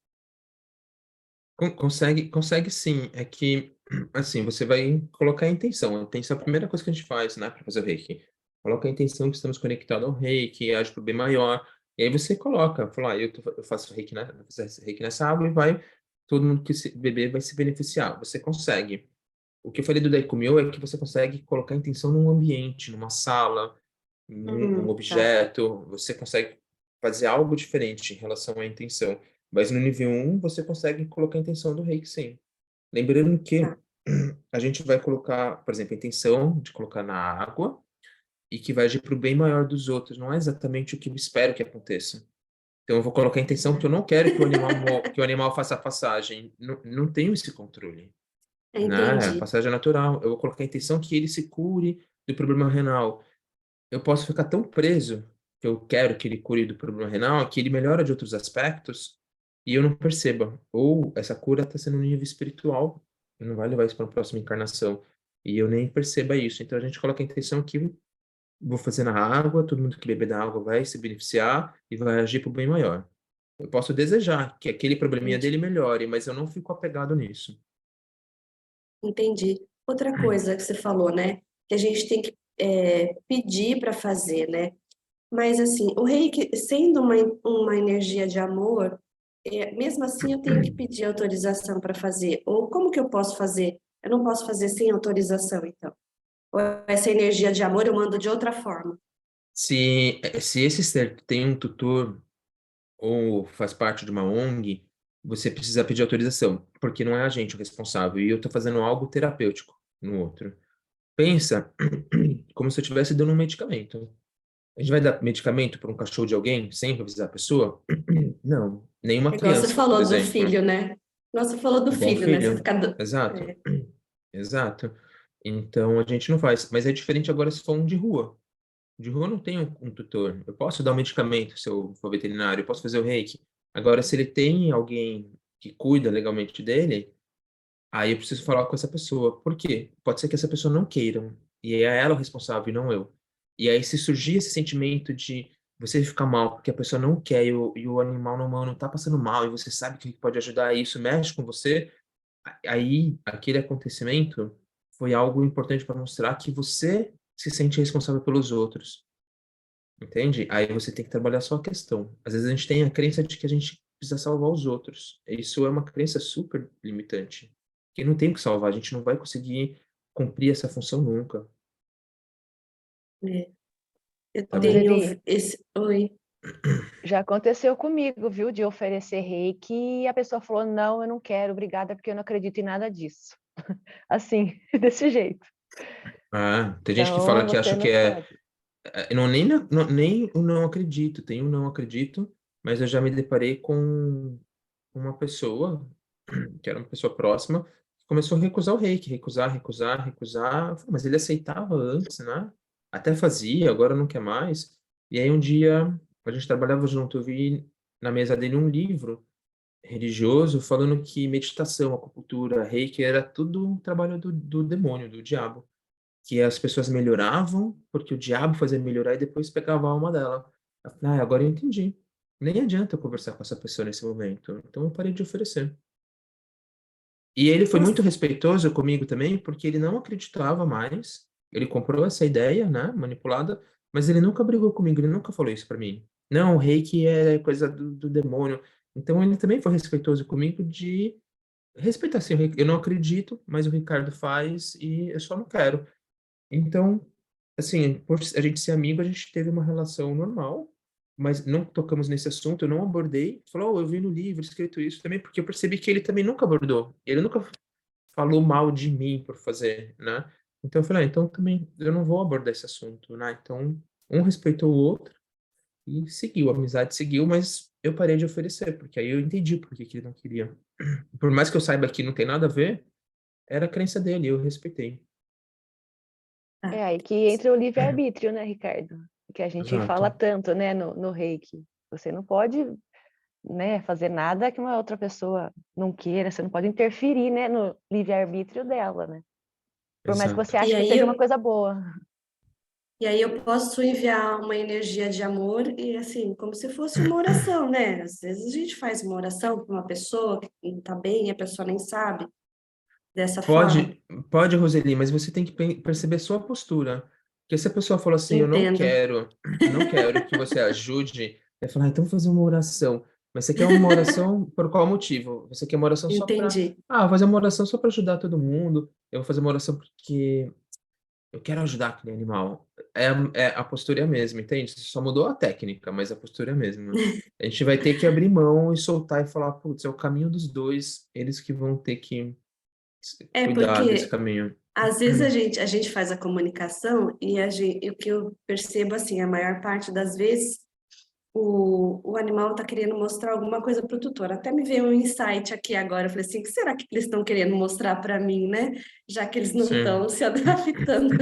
Consegue sim. É que, assim, você vai colocar a intenção. A intenção é a primeira coisa que a gente faz, né, para fazer o reiki. Coloca a intenção que estamos conectados ao reiki, age para o bem maior. E aí você coloca, fala, eu faço reiki, né, vou fazer reiki nessa água e todo mundo que beber vai se beneficiar. Você consegue. O que eu falei do Daikumyo é que você consegue colocar a intenção num ambiente, numa sala, num Tá. objeto, você consegue fazer algo diferente em relação à intenção. Mas no nível 1, você consegue colocar a intenção do reiki, sim. Lembrando que Tá. a gente vai colocar, por exemplo, a intenção de colocar na água e que vai agir para o bem maior dos outros. Não é exatamente o que eu espero que aconteça. Então, eu vou colocar a intenção que eu não quero que que o animal faça a passagem. Não, não tenho esse controle, né? A Entendi. passagem é natural. Eu vou colocar a intenção que ele se cure do problema renal. Eu posso ficar tão preso que eu quero que ele cure do problema renal, que ele melhora de outros aspectos, e eu não perceba. Ou essa cura está sendo no nível espiritual, e não vai levar isso para a próxima encarnação. E eu nem perceba isso. Então a gente coloca a intenção que vou fazer na água, todo mundo que beber da água vai se beneficiar e vai agir para o bem maior. Eu posso desejar que aquele probleminha Entendi. dele melhore, mas eu não fico apegado nisso. Entendi. Outra coisa que você falou, né? Que a gente tem que pedir para fazer, né? Mas, assim, o reiki, sendo uma energia de amor, mesmo assim eu tenho que pedir autorização para fazer. Ou como que eu posso fazer? Eu não posso fazer sem autorização, então. Ou essa energia de amor eu mando de outra forma. Se esse ser tem um tutor ou faz parte de uma ONG, você precisa pedir autorização, porque não é a gente o responsável, e eu estou fazendo algo terapêutico no outro. Pensa como se eu estivesse dando um medicamento. A gente vai dar medicamento para um cachorro de alguém sem avisar a pessoa? Não, nem uma É igual você criança, por falou do exemplo. filho, né? Igual você falou do Igual o filho, né? Você filho. fica... Exato, É, exato. Então a gente não faz. Mas é diferente agora se for um de rua. De rua eu não tenho um tutor. Eu posso dar um medicamento se eu for veterinário, eu posso fazer o reiki. Agora, se ele tem alguém que cuida legalmente dele, aí eu preciso falar com essa pessoa. Por quê? Pode ser que essa pessoa não queira. E é ela o responsável e não eu. E aí, se surgir esse sentimento de você ficar mal porque a pessoa não quer e o animal não tá passando mal e você sabe que pode ajudar e isso mexe com você, aí aquele acontecimento foi algo importante para mostrar que você se sente responsável pelos outros. Entende? Aí você tem que trabalhar só a questão. Às vezes a gente tem a crença de que a gente precisa salvar os outros. Isso é uma crença super limitante. Que não tem o que salvar, a gente não vai conseguir cumprir essa função nunca, é. Eu tá bom? tenho Roseli, esse... Oi. já aconteceu comigo, viu, de oferecer reiki e a pessoa falou, não, eu não quero, obrigada, porque eu não acredito em nada disso. Assim, desse jeito. Ah, tem gente que fala Então, que você acha que não pode. não, nem o não acredito, tem o não acredito, mas eu já me deparei com uma pessoa, que era uma pessoa próxima, que começou a recusar o reiki, recusar. Eu falei, mas ele aceitava antes, né? Até fazia, agora não quer mais. E aí um dia, a gente trabalhava junto, eu vi na mesa dele um livro religioso falando que meditação, acupuntura, reiki era tudo um trabalho do demônio, do diabo. Que as pessoas melhoravam porque o diabo fazia melhorar e depois pegava a alma dela. Eu falei, agora eu entendi. Nem adianta eu conversar com essa pessoa nesse momento. Então eu parei de oferecer. E ele foi muito Nossa, respeitoso comigo também, porque ele não acreditava mais. Ele comprou essa ideia, né, manipulada, mas ele nunca brigou comigo, ele nunca falou isso pra mim. Não, o reiki é coisa do demônio. Então ele também foi respeitoso comigo de respeitar assim, eu não acredito, mas o Ricardo faz e eu só não quero. Então, assim, por a gente ser amigo, a gente teve uma relação normal, mas não tocamos nesse assunto, eu não abordei. Falou, "Oh, eu vi no livro escrito isso também", porque eu percebi que ele também nunca abordou. Ele nunca falou mal de mim por fazer, né? Então eu falei, então também eu não vou abordar esse assunto, né? Então um respeitou o outro e seguiu, a amizade seguiu, mas eu parei de oferecer, porque aí eu entendi por que que ele não queria. Por mais que eu saiba que não tem nada a ver, era a crença dele, eu respeitei. É aí que entra o livre-arbítrio, né, Ricardo? Que a gente fala Exato. tanto, né, no Reiki. Você não pode, né, fazer nada que uma outra pessoa não queira, você não pode interferir, né, no livre-arbítrio dela, né? Por mais que você Exato. ache E que aí seja uma eu, coisa boa. e aí eu posso enviar uma energia de amor e assim, como se fosse uma oração, né? Às vezes a gente faz uma oração para uma pessoa que não tá bem, a pessoa nem sabe dessa forma. Pode, pode, Roseli, mas você tem que perceber sua postura. Porque se a pessoa falou assim, Entendo, eu não quero que você ajude, vai falar, então vou fazer uma oração. Mas você quer uma oração por qual motivo? Você quer uma oração só para, entendi. vou fazer uma oração só para ajudar todo mundo. Eu vou fazer uma oração porque eu quero ajudar aquele animal. A postura é a mesma, entende? Só mudou a técnica, mas a postura é a mesma. A gente vai ter que abrir mão e soltar e falar, putz, é o caminho dos dois, eles que vão ter que É cuidar desse porque caminho. às vezes a gente faz a comunicação e o que eu percebo assim, a maior parte das vezes o animal está querendo mostrar alguma coisa para o tutor. Até me veio um insight aqui agora. Eu falei assim, o que será que eles estão querendo mostrar para mim, né? Já que eles não Sim. estão se adaptando.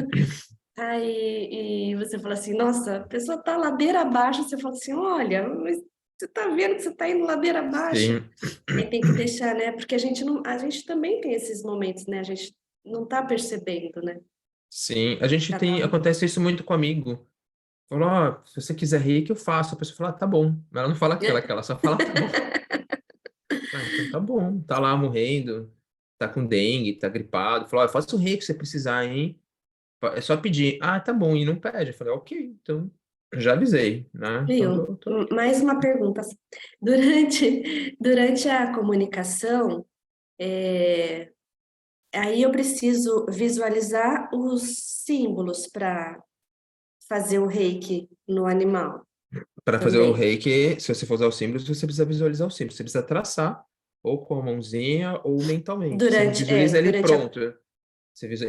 Aí e você fala assim, nossa, a pessoa está ladeira abaixo. Você fala assim, olha, mas você está vendo que você está indo ladeira abaixo? Sim, Aí tem que deixar, né? Porque a gente não, a gente também tem esses momentos, né? A gente não está percebendo, né? sim. A gente Cada tem, um. acontece isso muito com amigo. Falou, ó, se você quiser reiki, eu faço. A pessoa fala, tá bom. Mas ela não fala que ela quer, ela só fala, tá bom. Ah, então tá bom. Tá lá morrendo, tá com dengue, tá gripado. Falou, ó, eu faço o reiki se você precisar, hein? É só pedir. Ah, tá bom. E não pede. Eu falei, ok, então já avisei, né? Então Viu? tô aqui. Mais uma pergunta. Durante a comunicação, é, aí eu preciso visualizar os símbolos para fazer o reiki no animal Para fazer o também. reiki, se você for usar os símbolos, você precisa visualizar os símbolos. Você precisa traçar, ou com a mãozinha, ou mentalmente. Você não visualiza ele Durante a. pronto.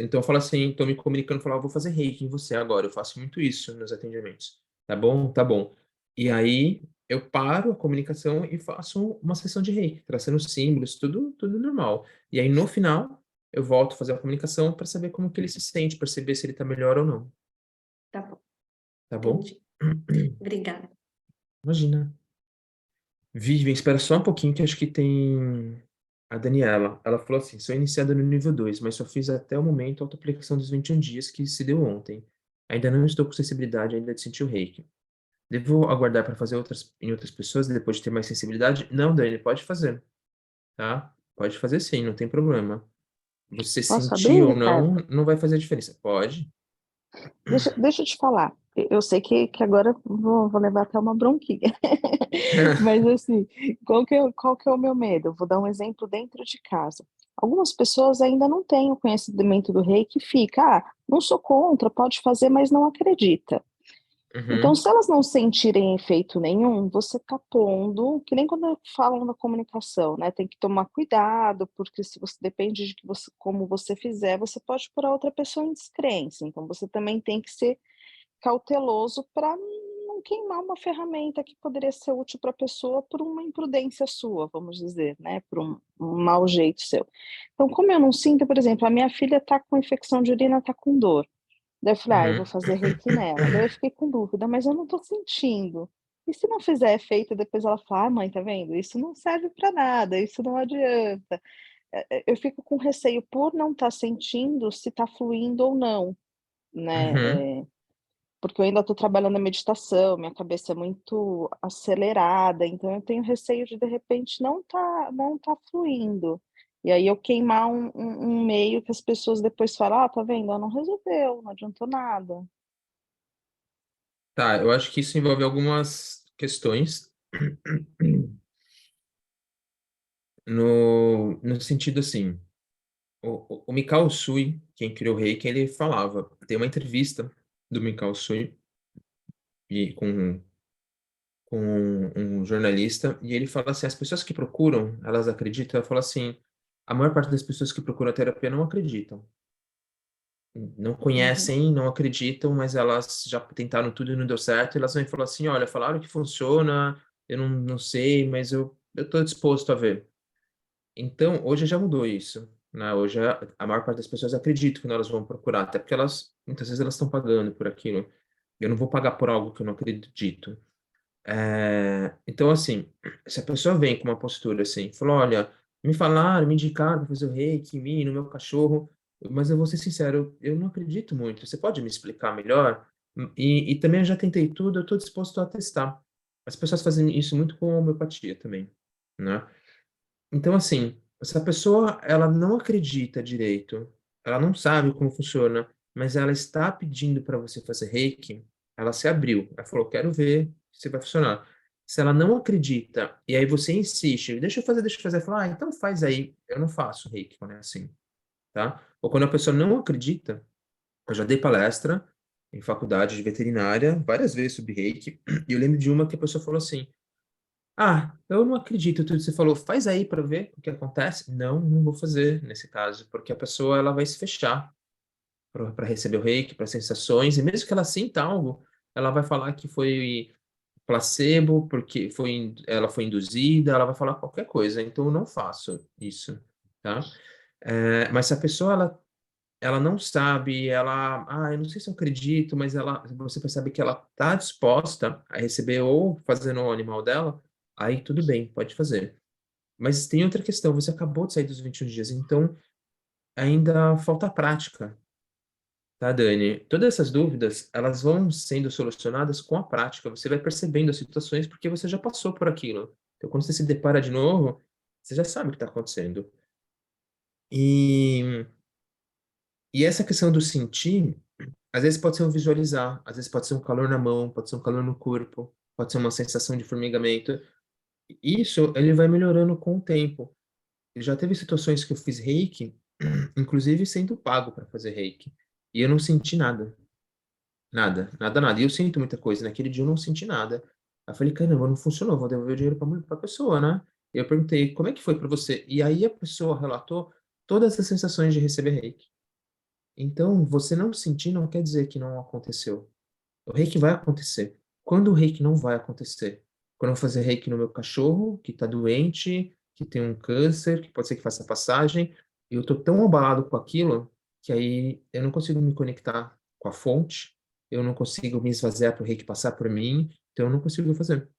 Então fala assim, estou me comunicando, falar, vou fazer reiki em você agora. Eu faço muito isso nos atendimentos. Tá bom? Tá bom. E aí eu paro a comunicação e faço uma sessão de reiki, traçando os símbolos, tudo normal. E aí no final eu volto a fazer a comunicação para saber como que ele se sente, perceber se ele está melhor ou não. Tá bom, Tá bom? entendi. Obrigada. Imagina. Vivian, espera só um pouquinho que acho que tem a Daniela. Ela falou assim: sou iniciada no nível 2, mas só fiz até o momento a autoaplicação dos 21 dias que se deu ontem. Ainda não estou com sensibilidade ainda de sentir o reiki. Devo aguardar para fazer em outras pessoas depois de ter mais sensibilidade? Não, Dani, pode fazer, tá? Pode fazer sim, não tem problema. Você Posso sentir abrir, ou não, Ricardo? não vai fazer diferença. Pode. Deixa eu te falar. Eu sei que agora eu vou levar até uma bronquinha. Mas assim, qual que é o meu medo? Eu vou dar um exemplo dentro de casa. Algumas pessoas ainda não têm o conhecimento do reiki e fica, não sou contra, pode fazer, mas não acredita. Então, Uhum, se elas não sentirem efeito nenhum, você está pondo, que nem quando falam na comunicação, né? Tem que tomar cuidado, porque se você depende de que você, como você fizer, você pode pôr a outra pessoa em descrença. Então, você também tem que ser cauteloso para não queimar uma ferramenta que poderia ser útil para a pessoa por uma imprudência sua, vamos dizer, né? Por um mau jeito seu. Então, como eu não sinto, por exemplo, a minha filha está com infecção de urina, está com dor. Daí eu falei, eu vou uhum. fazer reiki nela. Daí eu fiquei com dúvida, mas eu não tô sentindo. E se não fizer efeito, depois ela fala, mãe, tá vendo? Isso não serve para nada, isso não adianta. Eu fico com receio por não estar sentindo se está fluindo ou não, né? Uhum. Porque eu ainda estou trabalhando a meditação, minha cabeça é muito acelerada, então eu tenho receio de repente não tá fluindo. E aí eu queimar um meio que as pessoas depois falam, tá vendo? Ela não resolveu, não adiantou nada. Tá, eu acho que isso envolve algumas questões. No sentido assim, o Mikao Usui, quem criou o Reiki, ele falava, tem uma entrevista do Mikao Sui, e com um jornalista, e ele fala assim, as pessoas que procuram, elas acreditam, ela fala assim, a maior parte das pessoas que procuram a terapia não acreditam. Não conhecem, não acreditam, mas elas já tentaram tudo e não deu certo, e elas vêm falar assim, olha, falaram que funciona, eu não sei, mas eu estou disposto a ver. Então, hoje já mudou isso, né? Hoje a maior parte das pessoas acredita quando elas vão procurar, até porque muitas vezes elas estão pagando por aquilo. Eu não vou pagar por algo que eu não acredito. Então, assim, se a pessoa vem com uma postura assim, falou, olha, me falaram, me indicaram para fazer o reiki em mim, no meu cachorro, mas eu vou ser sincero, eu não acredito muito. Você pode me explicar melhor? E também eu já tentei tudo, eu estou disposto a testar. As pessoas fazem isso muito com a homeopatia também, né? Então, assim, se a pessoa ela não acredita direito, ela não sabe como funciona, mas ela está pedindo para você fazer reiki, ela se abriu, ela falou, quero ver se vai funcionar. Se ela não acredita, e aí você insiste, deixa eu fazer, ela fala, então faz aí, eu não faço reiki quando é assim, tá? Ou quando a pessoa não acredita, eu já dei palestra em faculdade de veterinária, várias vezes sobre reiki, e eu lembro de uma que a pessoa falou assim, eu não acredito em tudo que você falou. Faz aí para ver o que acontece. Não, não vou fazer nesse caso, porque a pessoa ela vai se fechar para receber o reiki, para sensações, e mesmo que ela sinta algo, ela vai falar que foi placebo, porque ela foi induzida, ela vai falar qualquer coisa. Então eu não faço isso, tá? Mas se a pessoa ela não sabe, eu não sei se eu acredito, mas você percebe que ela está disposta a receber ou fazendo o animal dela, aí tudo bem, pode fazer. Mas tem outra questão, você acabou de sair dos 21 dias, então ainda falta prática, tá, Dani? Todas essas dúvidas, elas vão sendo solucionadas com a prática, você vai percebendo as situações porque você já passou por aquilo. Então, quando você se depara de novo, você já sabe o que está acontecendo. E, e essa questão do sentir, às vezes pode ser um visualizar, às vezes pode ser um calor na mão, pode ser um calor no corpo, pode ser uma sensação de formigamento. Isso, ele vai melhorando com o tempo. Já teve situações que eu fiz reiki, inclusive sendo pago para fazer reiki, e eu não senti nada. Nada, nada, nada. E eu sinto muita coisa. Naquele dia eu não senti nada. Aí eu falei, caramba, não funcionou, vou devolver o dinheiro para a pessoa, né? E eu perguntei, como é que foi para você? E aí a pessoa relatou todas as sensações de receber reiki. Então, você não sentir não quer dizer que não aconteceu. O reiki vai acontecer. Quando o reiki não vai acontecer? Quando eu vou fazer reiki no meu cachorro, que está doente, que tem um câncer, que pode ser que faça passagem, e eu estou tão abalado com aquilo, que aí eu não consigo me conectar com a fonte, eu não consigo me esvaziar para o reiki passar por mim, então eu não consigo fazer.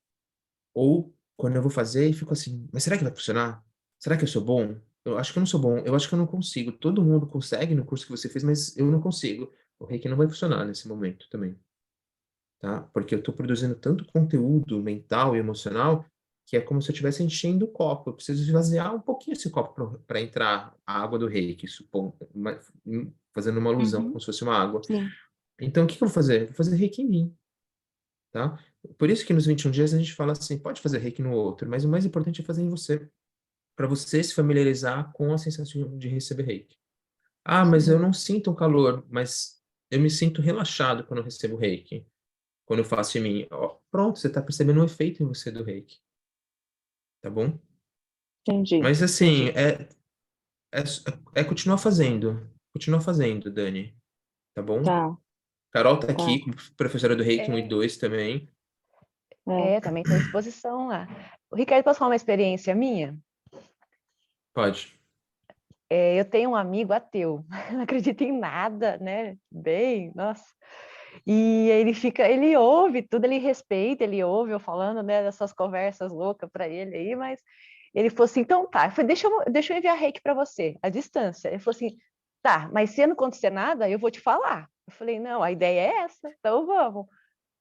Ou quando eu vou fazer e fico assim, mas será que vai funcionar? Será que eu sou bom? Eu acho que eu não sou bom, eu acho que eu não consigo. Todo mundo consegue no curso que você fez, mas eu não consigo. O reiki não vai funcionar nesse momento também, tá? Porque eu estou produzindo tanto conteúdo mental e emocional que é como se eu estivesse enchendo o copo. Eu preciso esvaziar um pouquinho esse copo para entrar a água do reiki, fazendo uma alusão, Uhum, como se fosse uma água. sim. Então, o que que eu vou fazer? Vou fazer reiki em mim, tá? Por isso que nos 21 dias a gente fala assim, pode fazer reiki no outro, mas o mais importante é fazer em você, para você se familiarizar com a sensação de receber reiki. Mas eu Sim. não sinto um calor, mas eu me sinto relaxado quando eu recebo reiki. Quando eu faço em mim, ó, pronto, você está percebendo o efeito em você do reiki, tá bom? Entendi, Mas assim, entendi. é continuar fazendo, Dani, tá bom? Tá, Carol tá tá. aqui, professora do Reiki 1 e É, 2 também, também estou à disposição lá. O Ricardo, posso falar uma experiência minha? pode. Eu tenho um amigo ateu, não acredita em nada, né? Bem, nossa. E ele ouve tudo, ele respeita, ele ouve eu falando, né, dessas conversas loucas para ele aí, mas ele falou assim, então tá, eu falei, deixa eu enviar reiki para você, à distância. Ele falou assim, tá, mas se não acontecer nada, eu vou te falar. Eu falei, não, a ideia é essa, então vamos.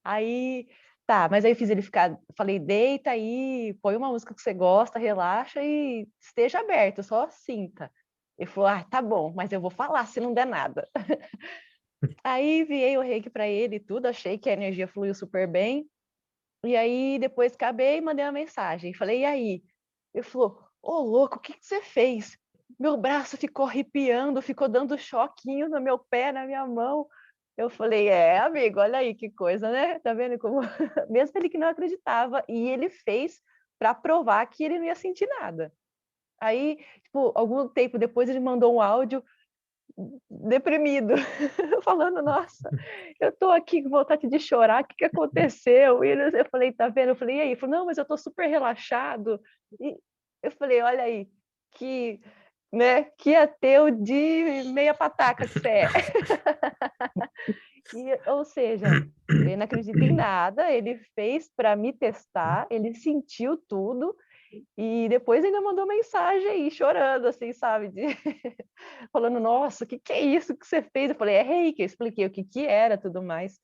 Aí, tá, mas aí eu fiz ele ficar, falei, deita aí, põe uma música que você gosta, relaxa e esteja aberto, só sinta. Ele falou, tá bom, mas eu vou falar se não der nada. Aí enviei o reiki para ele e tudo, achei que a energia fluiu super bem. E aí depois acabei e mandei uma mensagem. Falei, e aí? Ele falou, ô louco, o que que você fez? Meu braço ficou arrepiando, ficou dando choquinho no meu pé, na minha mão. Eu falei, amigo, olha aí que coisa, né? Tá vendo como mesmo ele que não acreditava, e ele fez para provar que ele não ia sentir nada. Aí, tipo, algum tempo depois ele mandou um áudio deprimido, falando, nossa, eu tô aqui com vontade de chorar, o que que aconteceu? E eu falei, tá vendo? Eu falei, e aí? Ele falou, não, mas eu tô super relaxado. E eu falei, olha aí, que, né, que ateu de meia pataca que você é. Ou seja, ele não acredita em nada, ele fez para me testar, ele sentiu tudo, e depois ainda mandou mensagem aí, chorando, assim, sabe? Falando, nossa, o que é isso que você fez? Eu falei, é reiki, eu expliquei o que era, tudo mais.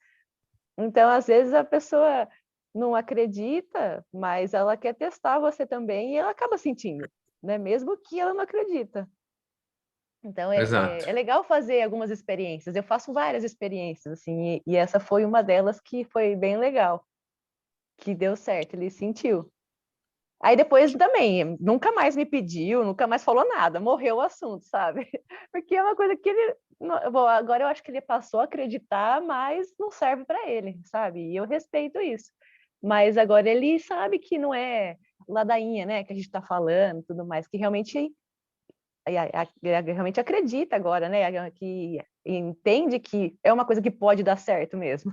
Então, às vezes, a pessoa não acredita, mas ela quer testar você também, e ela acaba sentindo, né? Mesmo que ela não acredita. Então, Exato. é legal fazer algumas experiências. Eu faço várias experiências, assim, e essa foi uma delas que foi bem legal, que deu certo, ele sentiu. Aí depois também, nunca mais me pediu, nunca mais falou nada, morreu o assunto, sabe? Porque é uma coisa que ele. Bom, agora eu acho que ele passou a acreditar, mas não serve para ele, sabe? E eu respeito isso. Mas agora ele sabe que não é ladainha, né? Que a gente está falando, tudo mais, que realmente realmente acredita agora, né? Que entende que é uma coisa que pode dar certo mesmo.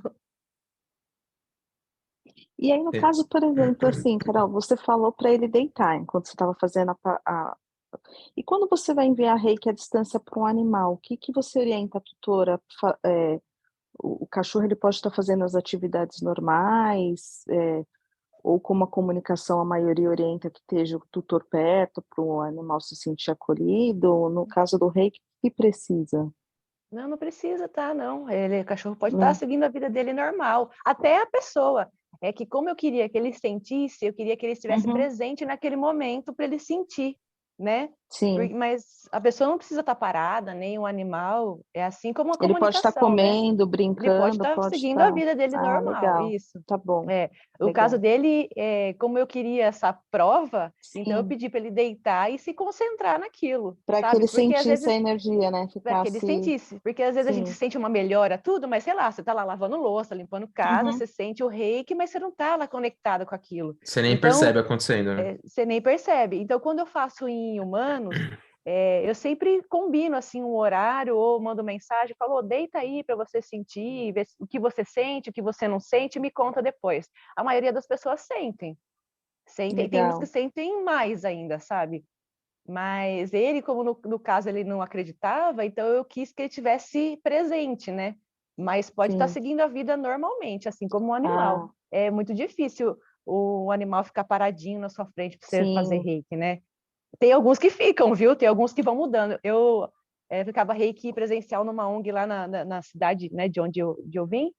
E aí, no É. caso, por exemplo, assim, Carol, você falou para ele deitar enquanto você estava fazendo E quando você vai enviar reiki à distância para um animal, o que que você orienta a tutora? O cachorro ele pode estar fazendo as atividades normais, ou como a comunicação, a maioria orienta que esteja o tutor perto para o animal se sentir acolhido. No caso do reiki, o que precisa? Não, não precisa, tá? Não. O cachorro pode estar Hum, seguindo a vida dele normal. Até a pessoa. É que como eu queria que ele sentisse, eu queria que ele estivesse uhum, presente naquele momento para ele sentir, né? sim. Mas a pessoa não precisa estar parada, nem o animal. É assim como a Ele pode estar comunicação, né? comendo, Ele pode brincando, estar pode seguindo a estar. vida dele Ah, normal, legal. isso. Tá bom, O caso legal. dele, como eu queria essa prova, então eu Sim, pedi para ele deitar e se concentrar naquilo, para que sabe? ele Porque às sentisse a vezes energia, né? para que ele Ficasse. sentisse, porque às vezes a gente Sim. sente uma melhora, tudo, mas sei lá, você está lá lavando louça, limpando casa, Uhum. você sente o reiki, mas você não está lá conectado com aquilo. Você nem Então, percebe acontecendo, né? você nem percebe. Então, quando eu faço em humanos, eu sempre combino assim um horário ou mando mensagem, falo, deita aí para você sentir, ver o que você sente, o que você não sente, e me conta depois. A maioria das pessoas sentem, tem uns que Legal. sentem mais ainda, sabe? Mas ele, como no caso ele não acreditava, então eu quis que ele tivesse presente, né? Mas pode estar Sim. seguindo a vida normalmente, assim como um animal. Ah, É muito difícil o animal ficar paradinho na sua frente para você fazer sim. reiki, né? Tem alguns que ficam, viu? Tem alguns que vão mudando. Eu ficava reiki presencial numa ONG lá na cidade, né, de eu vim,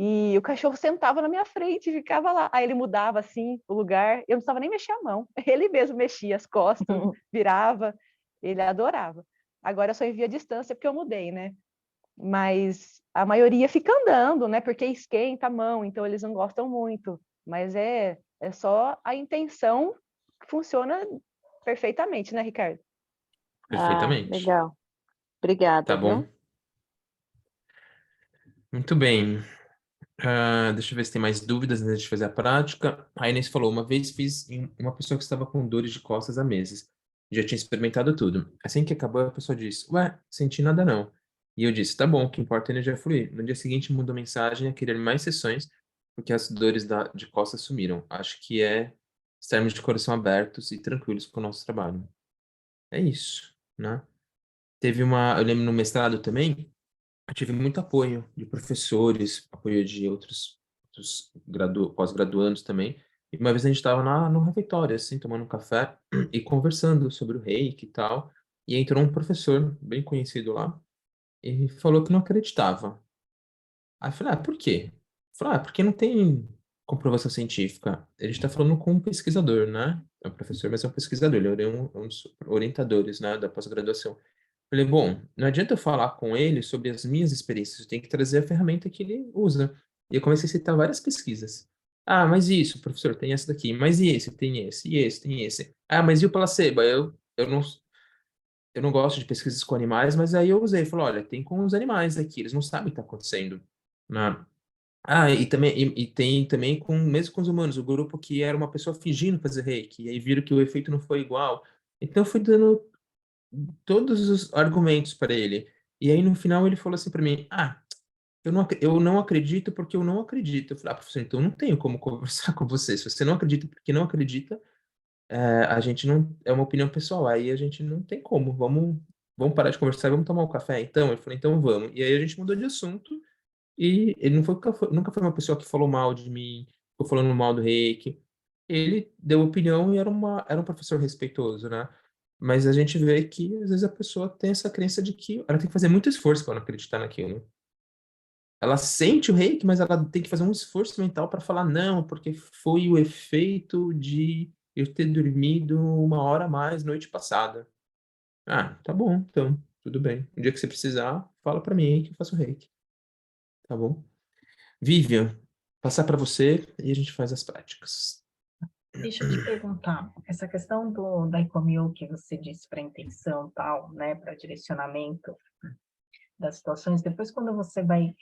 e o cachorro sentava na minha frente e ficava lá. Aí ele mudava assim o lugar, eu não precisava nem mexer a mão, ele mesmo mexia as costas, virava, ele adorava. Agora eu só envio a distância porque eu mudei, né? Mas a maioria fica andando, né? Porque esquenta a mão, então eles não gostam muito. Mas é só a intenção que funciona perfeitamente, né, Ricardo? Ah, Perfeitamente. legal. Obrigada, Tá bom. viu? Muito bem. Deixa eu ver se tem mais dúvidas antes de fazer a prática. A Inês falou, uma vez fiz em uma pessoa que estava com dores de costas há meses. Já tinha experimentado tudo. Assim que acabou, a pessoa disse, ué, senti nada não. E eu disse, tá bom, o que importa é a energia fluir. No dia seguinte, mudou mensagem a querer mais sessões, porque as dores de costas sumiram. Acho que é estarmos de coração abertos e tranquilos com o nosso trabalho. É isso, né? Eu lembro no mestrado também, eu tive muito apoio de professores, apoio de outros pós-graduandos também. E uma vez a gente estava no refeitório, assim, tomando um café e conversando sobre o reiki e tal. E entrou um professor bem conhecido lá e falou que não acreditava. Aí eu falei, por quê? Ele falou, porque não tem comprovação científica. Ele está falando com um pesquisador, né? É um professor, mas é um pesquisador. Ele é um dos orientadores, né, da pós-graduação. Falei, bom, não adianta eu falar com ele sobre as minhas experiências, eu tenho que trazer a ferramenta que ele usa. E eu comecei a citar várias pesquisas. Ah, mas isso, professor, tem essa daqui. Mas e esse? Tem esse, e esse, tem esse. Ah, mas e o placebo? Eu não. eu não gosto de pesquisas com animais, mas aí eu usei, falei, olha, tem com os animais aqui, eles não sabem o que está acontecendo, né? Ah, e tem também mesmo com os humanos, o grupo que era uma pessoa fingindo fazer reiki, e aí viram que o efeito não foi igual. Então eu fui dando todos os argumentos para ele. E aí no final ele falou assim para mim: "Ah, eu não acredito porque eu não acredito". Eu falei: "Ah, professor, então eu não tenho como conversar com você. Se você não acredita porque não acredita, a gente não é uma opinião pessoal, aí a gente não tem como. Vamos parar de conversar e vamos tomar um café, então?". Eu falei: "Então vamos". E aí a gente mudou de assunto e ele nunca foi uma pessoa que falou mal de mim, ficou falando mal do reiki. Ele deu opinião e era um professor respeitoso, né? Mas a gente vê que às vezes a pessoa tem essa crença de que ela tem que fazer muito esforço para não acreditar naquilo. Ela sente o reiki, mas ela tem que fazer um esforço mental para falar não, porque foi o efeito de eu ter dormido 1 hora a mais noite passada. Ah, tá bom, então, tudo bem. O dia que você precisar, fala para mim aí que eu faço reiki, tá bom? Vivian, passar para você e a gente faz as práticas. Deixa eu te perguntar, essa questão do Daikomiô que você disse para intenção tal, né, para direcionamento das situações, depois quando você vai,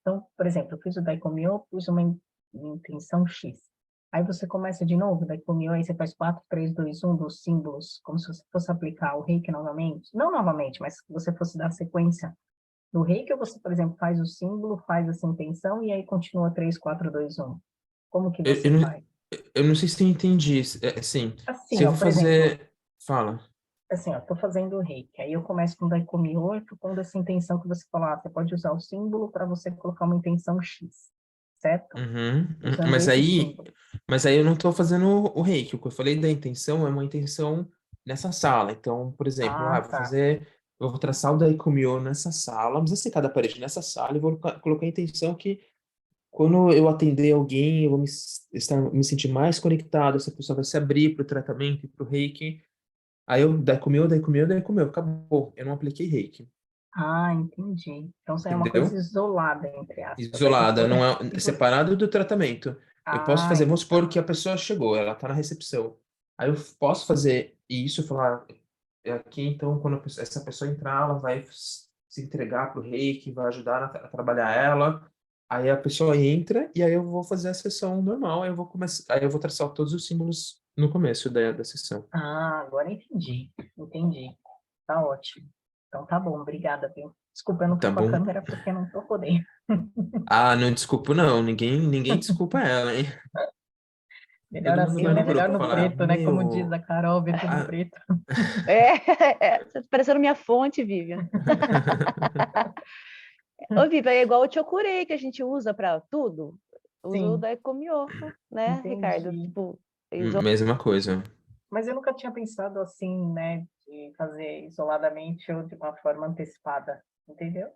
então, por exemplo, eu fiz o Daikomiô, pus uma intenção X. Aí você começa de novo, Daikomiô, aí você faz 4, 3, 2, 1 dos símbolos, como se você fosse aplicar o reiki novamente. Não novamente, mas se você fosse dar sequência do reiki, ou você, por exemplo, faz o símbolo, faz essa intenção e aí continua 3, 4, 2, 1. Como que Eu, você eu, não, faz? eu não sei se eu entendi. Assim, se Assim, eu ó, vou por exemplo, fazer. Fala. assim, ó, tô fazendo o reiki, aí eu começo com o Daikomiô, eu tô pondo essa intenção que você falou, você pode usar o símbolo para você colocar uma intenção X, certo? Uhum, Usando Mas esse aí, símbolo. eu não estou fazendo o reiki. O que eu falei da intenção é uma intenção nessa sala. Então, por exemplo, Ah, vou tá. fazer. Eu vou traçar o Daikomiô nessa sala, não precisa ser cada parede nessa sala, e vou colocar a intenção que quando eu atender alguém, eu vou me sentir mais conectado, essa pessoa vai se abrir para o tratamento e para o reiki. Aí eu Daikomiô, Daikomiô, Daikomiô, acabou. Eu não apliquei reiki. Ah, entendi. Então, isso é uma coisa Entendeu? isolada, entre aspas. Aí Isolada, não e é separado do tratamento. Eu posso Ah, fazer, vamos supor que tá. a pessoa chegou, ela está na recepção. Aí eu posso fazer isso, falar aqui, então, quando essa pessoa entrar, ela vai se entregar para o reiki, vai ajudar a trabalhar ela. Aí a pessoa entra e aí eu vou fazer a sessão normal, aí eu vou começar, aí eu vou traçar todos os símbolos no começo da sessão. Ah, agora entendi. Entendi. Tá ótimo. Então tá bom, obrigada, viu? Desculpa, eu não tô Tá com a bom? câmera porque eu não tô podendo. Ah, não desculpo não, ninguém desculpa ela, hein? Melhor Todo mundo assim, vai né? no Melhor grupo no falar, preto, né? Como diz meu, a Carol, ver tudo ah, preto. Você tá parecendo minha fonte, Vivian. Ô, Vivian, é igual o Chokurei que a gente usa para tudo. Usa o Sim, Daikomiô, né, Ricardo? entendi. Tipo, mesma coisa. Mas eu nunca tinha pensado assim, né? De fazer isoladamente ou de uma forma antecipada, entendeu?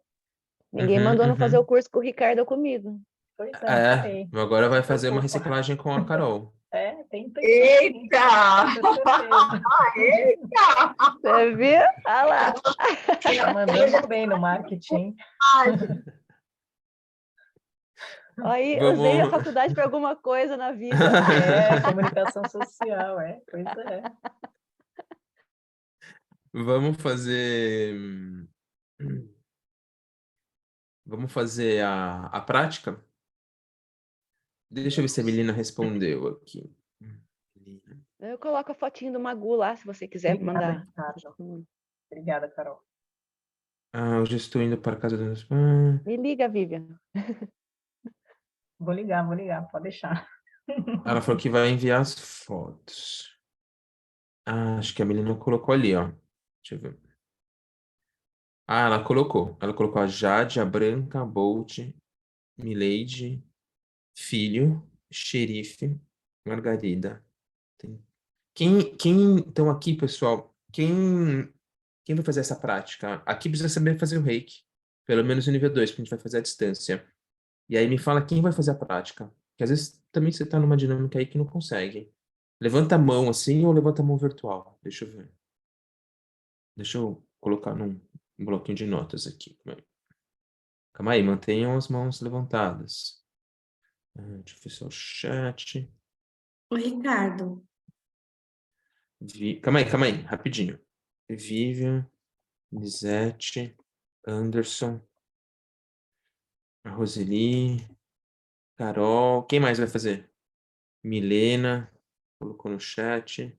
ninguém Uhum, mandou não fazer o uhum. curso com o Ricardo ou comigo. Pois é, É, farei. agora Não vai se fazer uma preocupa. reciclagem com a Carol. É, tem intenção sim, Eita! pode ter certeza. Eita! Você viu? Olha lá. Tá mandando bem no marketing. Aí, usei a Vamos, faculdade para alguma coisa na vida. É, comunicação social, pois é. vamos fazer, a prática? Deixa eu ver se a Melina respondeu aqui. Melina. Eu coloco a fotinho do Magu lá, se você quiser Obrigada, mandar. Ricardo. Obrigada, Carol. Ah, hoje estou indo para a casa dos... Me liga, Vivian. Vou ligar, pode deixar. Ela falou que vai enviar as fotos. Ah, acho que a Melina colocou ali, ó. Deixa eu ver. Ah, ela colocou. Ela colocou a Jade, a Branca, a Bolt, Milady, Filho, Xerife, Margarida. Então aqui, pessoal, quem vai fazer essa prática? Aqui precisa saber fazer o reiki. Pelo menos o nível 2, porque a gente vai fazer à distância. E aí me fala quem vai fazer a prática. Porque às vezes também você tá numa dinâmica aí que não consegue. Levanta a mão assim ou levanta a mão virtual. Deixa eu ver. Deixa eu colocar um bloquinho de notas aqui. Calma aí, mantenham as mãos levantadas. Deixa eu fechar o chat. O Ricardo, Calma aí, rapidinho. Vivian. Lisete, Anderson, a Roseli, Carol. Quem mais vai fazer? Milena, colocou no chat.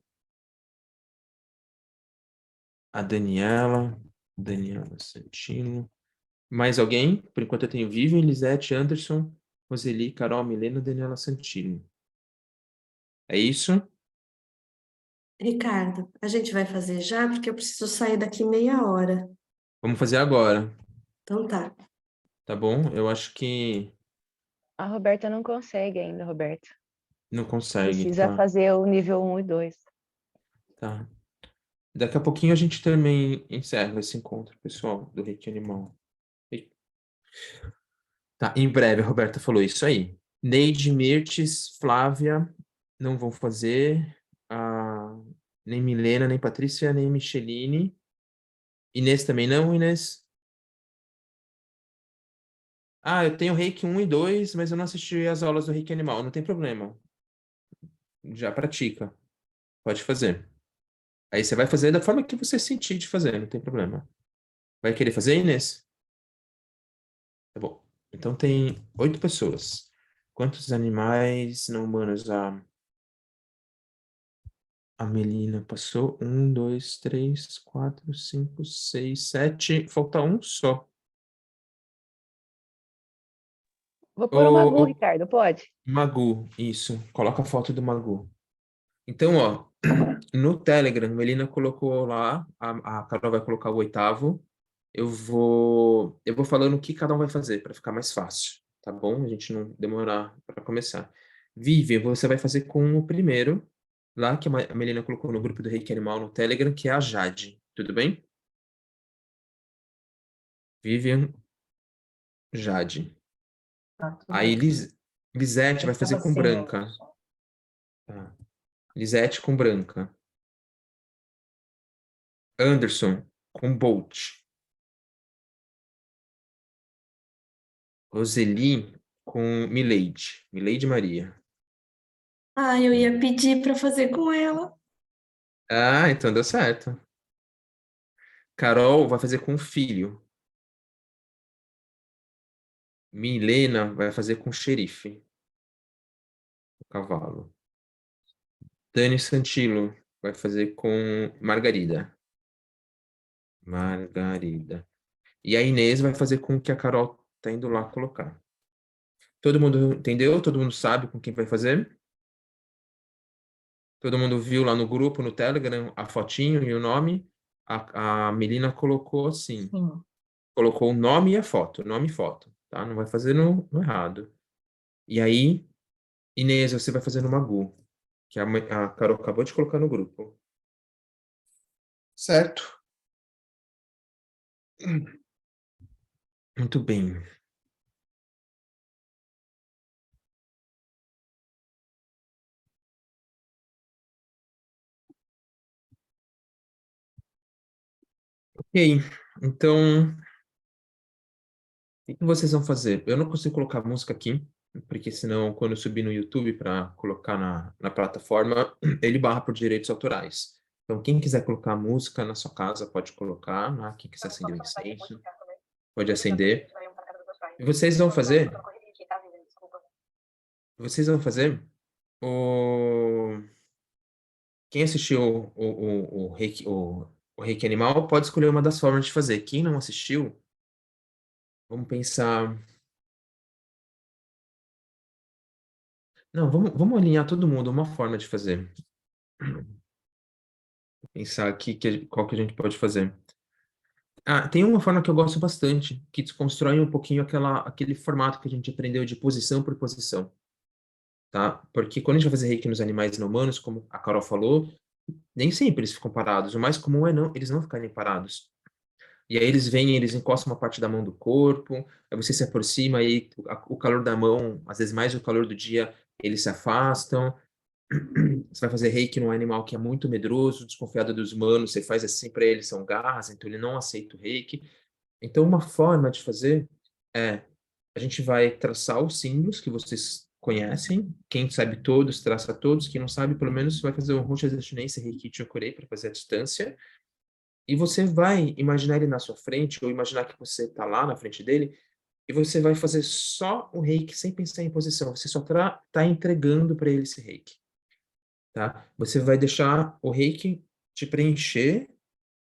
A Daniela Santino. Mais alguém? Por enquanto eu tenho Vivian, Lisete, Anderson, Roseli, Carol, Milena, Daniela Santino. É isso? Ricardo, a gente vai fazer já, porque eu preciso sair daqui meia hora. Vamos fazer agora, Então tá. tá bom? Eu acho que A Roberta não consegue ainda, Roberta. não consegue, Precisa tá? fazer o nível 1 e 2. Tá. Daqui a pouquinho a gente também encerra esse encontro, pessoal, do Reiki Animal. Tá, em breve, a Roberta falou isso aí. Neide, Mirtes, Flávia, não vão fazer. Nem Milena, nem Patrícia, nem Micheline. Inês também não, Inês? Ah, eu tenho Reiki 1 e 2, mas eu não assisti as aulas do Reiki Animal. Não tem problema. Já pratica. Pode fazer. Aí você vai fazer da forma que você sentir de fazer, não tem problema. Vai querer fazer, Inês? Tá bom. Então tem 8 pessoas. Quantos animais não humanos a Melina passou? 1, 2, 3, 4, 5, 6, 7. Falta um só. Vou pôr o Magu, Ô, Ricardo, pode? Magu, isso. Coloca a foto do Magu. Então, ó, no Telegram, Melina colocou lá, a Carol vai colocar o 8º. Eu vou falando o que cada um vai fazer para ficar mais fácil, tá bom? A gente não demorar para começar. Vivian, você vai fazer com o primeiro, lá que a Melina colocou no grupo do Reiki Animal no Telegram, que é a Jade. Tudo bem? Vivian, Jade. Tá, tudo Aí bem. Lisete vai fazer Estava com sem branca. som. Tá. Lisete com branca. Anderson com Bolt. Roseli com Milady. Milady Maria. Ah, eu ia pedir para fazer com ela. Ah, então deu certo. Carol vai fazer com o filho. Milena vai fazer com o xerife. O cavalo. Dani Santilo vai fazer com Margarida. Margarida. E a Inês vai fazer com o que a Carol tá indo lá colocar. Todo mundo entendeu? Todo mundo sabe com quem vai fazer? Todo mundo viu lá no grupo, no Telegram, a fotinho e o nome? A Melina colocou assim. Sim. Colocou o nome e a foto. Nome e foto, tá? Não vai fazer no errado. E aí, Inês, você vai fazer no Magu, que a Carol acabou de colocar no grupo. Certo? Muito bem. Ok, então, o que vocês vão fazer? Eu não consigo colocar música aqui, porque senão, quando eu subir no YouTube para colocar na plataforma, ele barra por direitos autorais. Então, quem quiser colocar música na sua casa, pode colocar, né? Quem quiser acender o incenso, pode acender. E vocês vão fazer? Vocês vão fazer? O... Quem assistiu o Reiki Animal pode escolher uma das formas de fazer. Quem não assistiu, vamos pensar. Não, vamos alinhar todo mundo uma forma de fazer. Pensar aqui qual que a gente pode fazer. Ah, tem uma forma que eu gosto bastante, que desconstrói um pouquinho aquele formato que a gente aprendeu de posição por posição, tá? Porque quando a gente vai fazer Reiki nos animais não humanos, como a Carol falou, nem sempre eles ficam parados. O mais comum é eles não ficarem parados. E aí eles vêm, eles encostam uma parte da mão do corpo, aí você se aproxima, aí o calor da mão, às vezes mais o calor do dia, eles se afastam. Você vai fazer reiki num animal que é muito medroso, desconfiado dos humanos, você faz assim para ele, são garras, então ele não aceita o reiki. Então, uma forma de fazer é, a gente vai traçar os símbolos que vocês conhecem, quem sabe todos, traça todos, quem não sabe, pelo menos vai fazer um Hoshin Zashinense Reiki Chokurei para fazer a distância. E você vai imaginar ele na sua frente, ou imaginar que você está lá na frente dele, e você vai fazer só o reiki sem pensar em posição. Você só tá entregando para ele esse reiki, tá? Você vai deixar o reiki te preencher,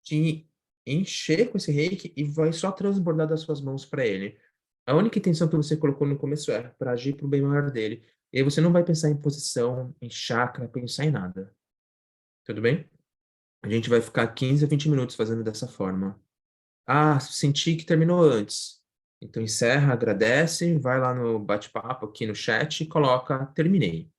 te encher com esse reiki e vai só transbordar das suas mãos para ele. A única intenção que você colocou no começo é para agir para o bem maior dele. E aí você não vai pensar em posição, em chakra, pensar em nada. Tudo bem? A gente vai ficar 15 a 20 minutos fazendo dessa forma. Ah, senti que terminou antes. Então encerra, agradece, vai lá no bate-papo aqui no chat e coloca terminei,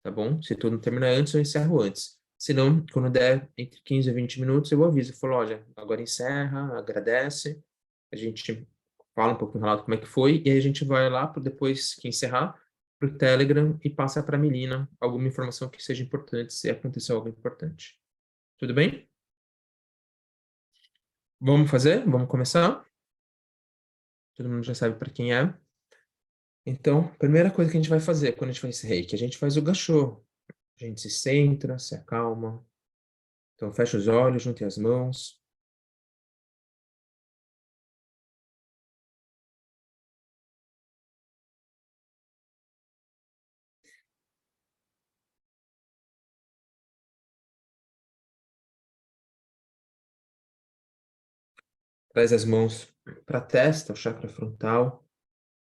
tá bom? Se tudo terminar antes, eu encerro antes. Se não, quando der entre 15 e 20 minutos, eu aviso. Eu falo, olha, agora encerra, agradece. A gente fala um pouco do relato como é que foi, e aí a gente vai lá, depois que encerrar, para o Telegram e passa para a Melina alguma informação que seja importante, se aconteceu algo importante. Tudo bem? Vamos fazer? Vamos começar? Todo mundo já sabe para quem é. Então, primeira coisa que a gente vai fazer quando a gente faz esse reiki, a gente faz o gachô. A gente se centra, se acalma. Então, fecha os olhos, junte as mãos. Traz as mãos para a testa, o chakra frontal.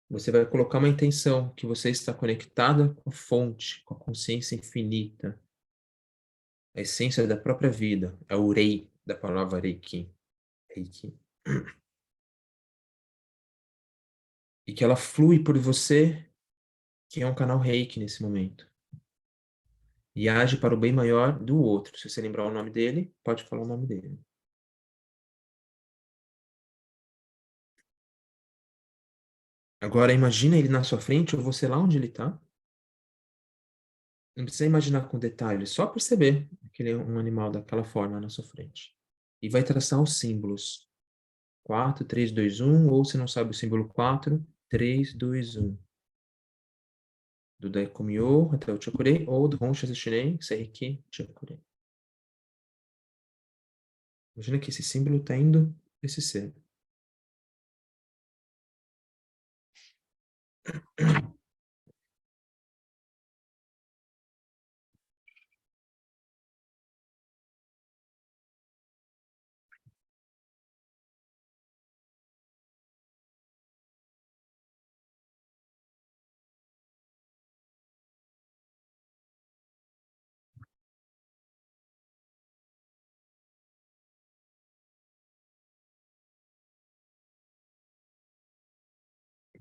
Você vai colocar uma intenção que você está conectada com a fonte, com a consciência infinita, a essência da própria vida, é o rei da palavra reiki. Reiki. E que ela flui por você, que é um canal reiki nesse momento. E age para o bem maior do outro. Se você lembrar o nome dele, pode falar o nome dele. Agora imagina ele na sua frente ou você lá onde ele está. Não precisa imaginar com detalhes, só perceber que ele é um animal daquela forma na sua frente. E vai traçar os símbolos. 4, 3, 2, 1, ou se não sabe o símbolo 4, 3, 2, 1. Do Daikomyo até o Chokurei, ou do Honshu Shinei, Seiki, Chokurei. Imagina que esse símbolo está indo para esse ser.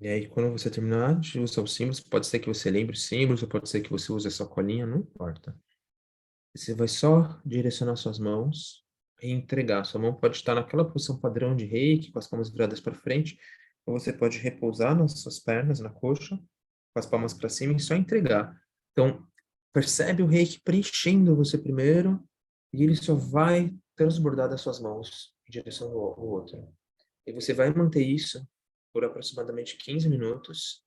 E aí, quando você terminar de usar os símbolos, pode ser que você lembre os símbolos, ou pode ser que você use a sua colinha, não importa. Você vai só direcionar suas mãos e entregar. Sua mão pode estar naquela posição padrão de reiki, com as palmas viradas para frente, ou você pode repousar nas suas pernas, na coxa, com as palmas para cima e só entregar. Então, percebe o reiki preenchendo você primeiro, e ele só vai transbordar das suas mãos em direção ao outro. E você vai manter isso por aproximadamente 15 minutos.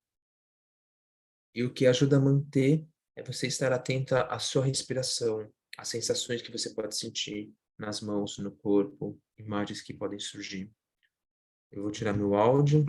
E o que ajuda a manter é você estar atenta à sua respiração, às sensações que você pode sentir nas mãos, no corpo, imagens que podem surgir. Eu vou tirar meu áudio.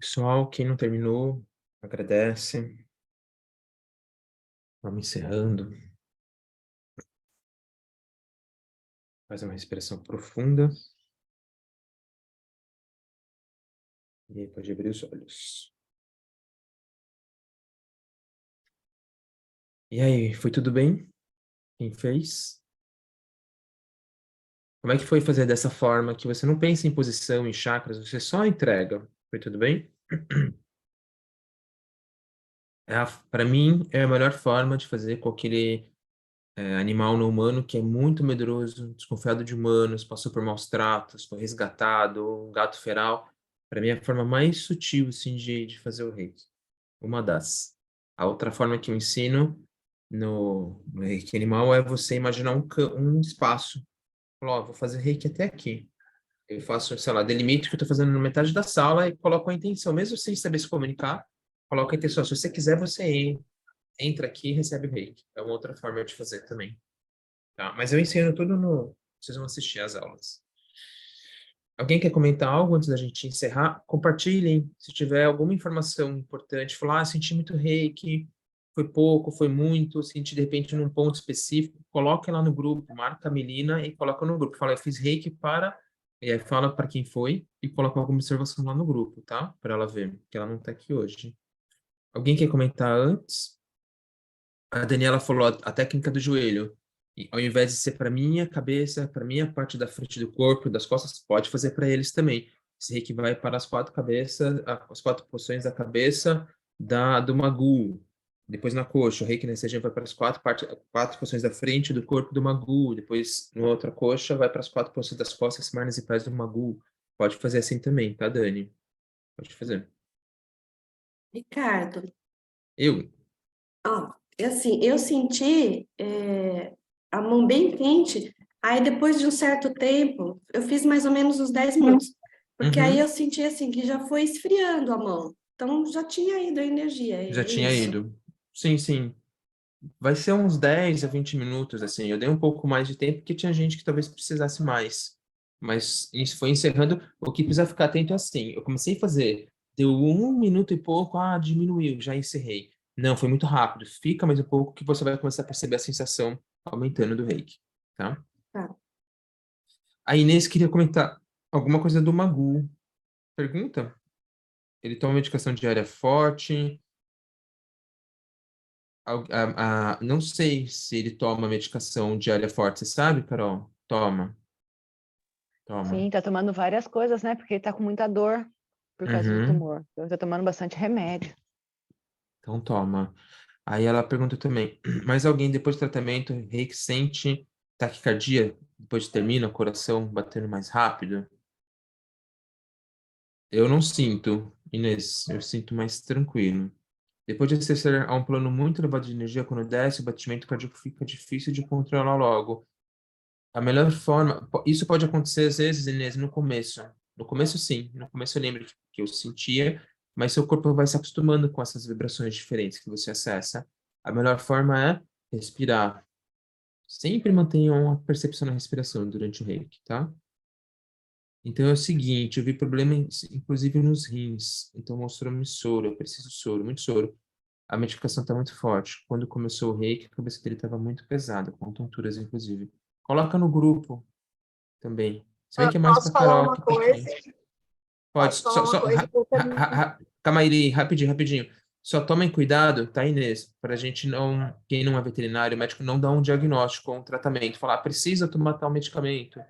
Pessoal, quem não terminou, agradece. Vamos encerrando. Faz uma respiração profunda. E aí pode abrir os olhos. E aí, foi tudo bem? Quem fez? Como é que foi fazer dessa forma que você não pensa em posição, em chakras, você só entrega? Foi tudo bem? Para mim, é a melhor forma de fazer com aquele animal não humano que é muito medroso, desconfiado de humanos, passou por maus tratos, foi resgatado, um gato feral. Para mim, é a forma mais sutil assim, de fazer o reiki. Uma das. A outra forma que eu ensino no reiki animal é você imaginar um espaço. Falar, ó, vou fazer reiki até aqui. Eu faço, sei lá, delimito que eu estou fazendo na metade da sala e coloco a intenção, mesmo sem saber se comunicar, coloco a intenção. Se você quiser, você entra aqui e recebe o reiki. É uma outra forma de fazer também. Tá? Mas eu ensino tudo no. Vocês vão assistir às aulas. Alguém quer comentar algo antes da gente encerrar? Compartilhem. Se tiver alguma informação importante, falar, senti muito reiki, foi pouco, foi muito, senti de repente num ponto específico, coloque lá no grupo, marca a Melina e coloca no grupo. Fala, eu fiz reiki para. E aí fala para quem foi e coloca alguma observação lá no grupo, tá? Para ela ver, que ela não está aqui hoje. Alguém quer comentar antes? A Daniela falou a técnica do joelho. E, ao invés de ser para minha cabeça, para minha parte da frente do corpo, das costas, pode fazer para eles também. Esse reiki vai para as 4 cabeças, as 4 posições da cabeça do Magu. Depois na coxa, o reiki nesse vai para as 4 posições da frente do corpo do Magu. Depois, na outra coxa, vai para as 4 posições das costas, pernas e pés do Magu. Pode fazer assim também, tá, Dani? Pode fazer. Ricardo, Eu? ó, assim, eu senti a mão bem quente, aí depois de um certo tempo, eu fiz mais ou menos uns 10 minutos, porque aí Uhum. eu senti assim que já foi esfriando a mão, então já tinha ido a energia, Já é tinha isso. ido. Sim, sim. Vai ser uns 10 a 20 minutos, assim. Eu dei um pouco mais de tempo, porque tinha gente que talvez precisasse mais. Mas isso foi encerrando. O que precisa ficar atento é assim. Eu comecei a fazer, deu 1 minuto e pouco, diminuiu, já encerrei. Não, foi muito rápido. Fica mais um pouco que você vai começar a perceber a sensação aumentando do reiki, tá? Tá. A Inês queria comentar alguma coisa do Magu. Pergunta? Ele toma medicação diária forte. Não sei se ele toma medicação diária forte, você sabe, Carol? Toma, toma. Sim, tá tomando várias coisas, né? Porque ele tá com muita dor por causa do Uhum, tumor. Então, tá tomando bastante remédio. então toma. Aí ela pergunta também, mas alguém depois do tratamento, reiki sente taquicardia? Depois que termina, o coração batendo mais rápido? Eu não sinto, Inês, eu sinto mais tranquilo. Depois de acessar a um plano muito elevado de energia, quando desce, o batimento cardíaco fica difícil de controlar logo. A melhor forma, isso pode acontecer às vezes, Inês, no começo. No começo, sim. No começo eu lembro que eu sentia, mas seu corpo vai se acostumando com essas vibrações diferentes que você acessa. A melhor forma é respirar. Sempre mantenham a percepção na respiração durante o reiki, tá? Então é o seguinte, eu vi problemas, inclusive nos rins. Então mostrou-me soro, eu preciso de soro, muito soro. A medicação está muito forte. Quando começou o reiki, a cabeça dele estava muito pesada, com tonturas, inclusive. Coloca no grupo também. Se bem que é mais Posso para falar Carol uma que para coisa? quem. Pode, Posso falar uma coisa que eu também. calma aí, rapidinho, rapidinho. Só tomem cuidado, tá, Inês? Para a gente não, quem não é veterinário, o médico não dá um diagnóstico ou um tratamento. Falar, precisa tomar tal medicamento.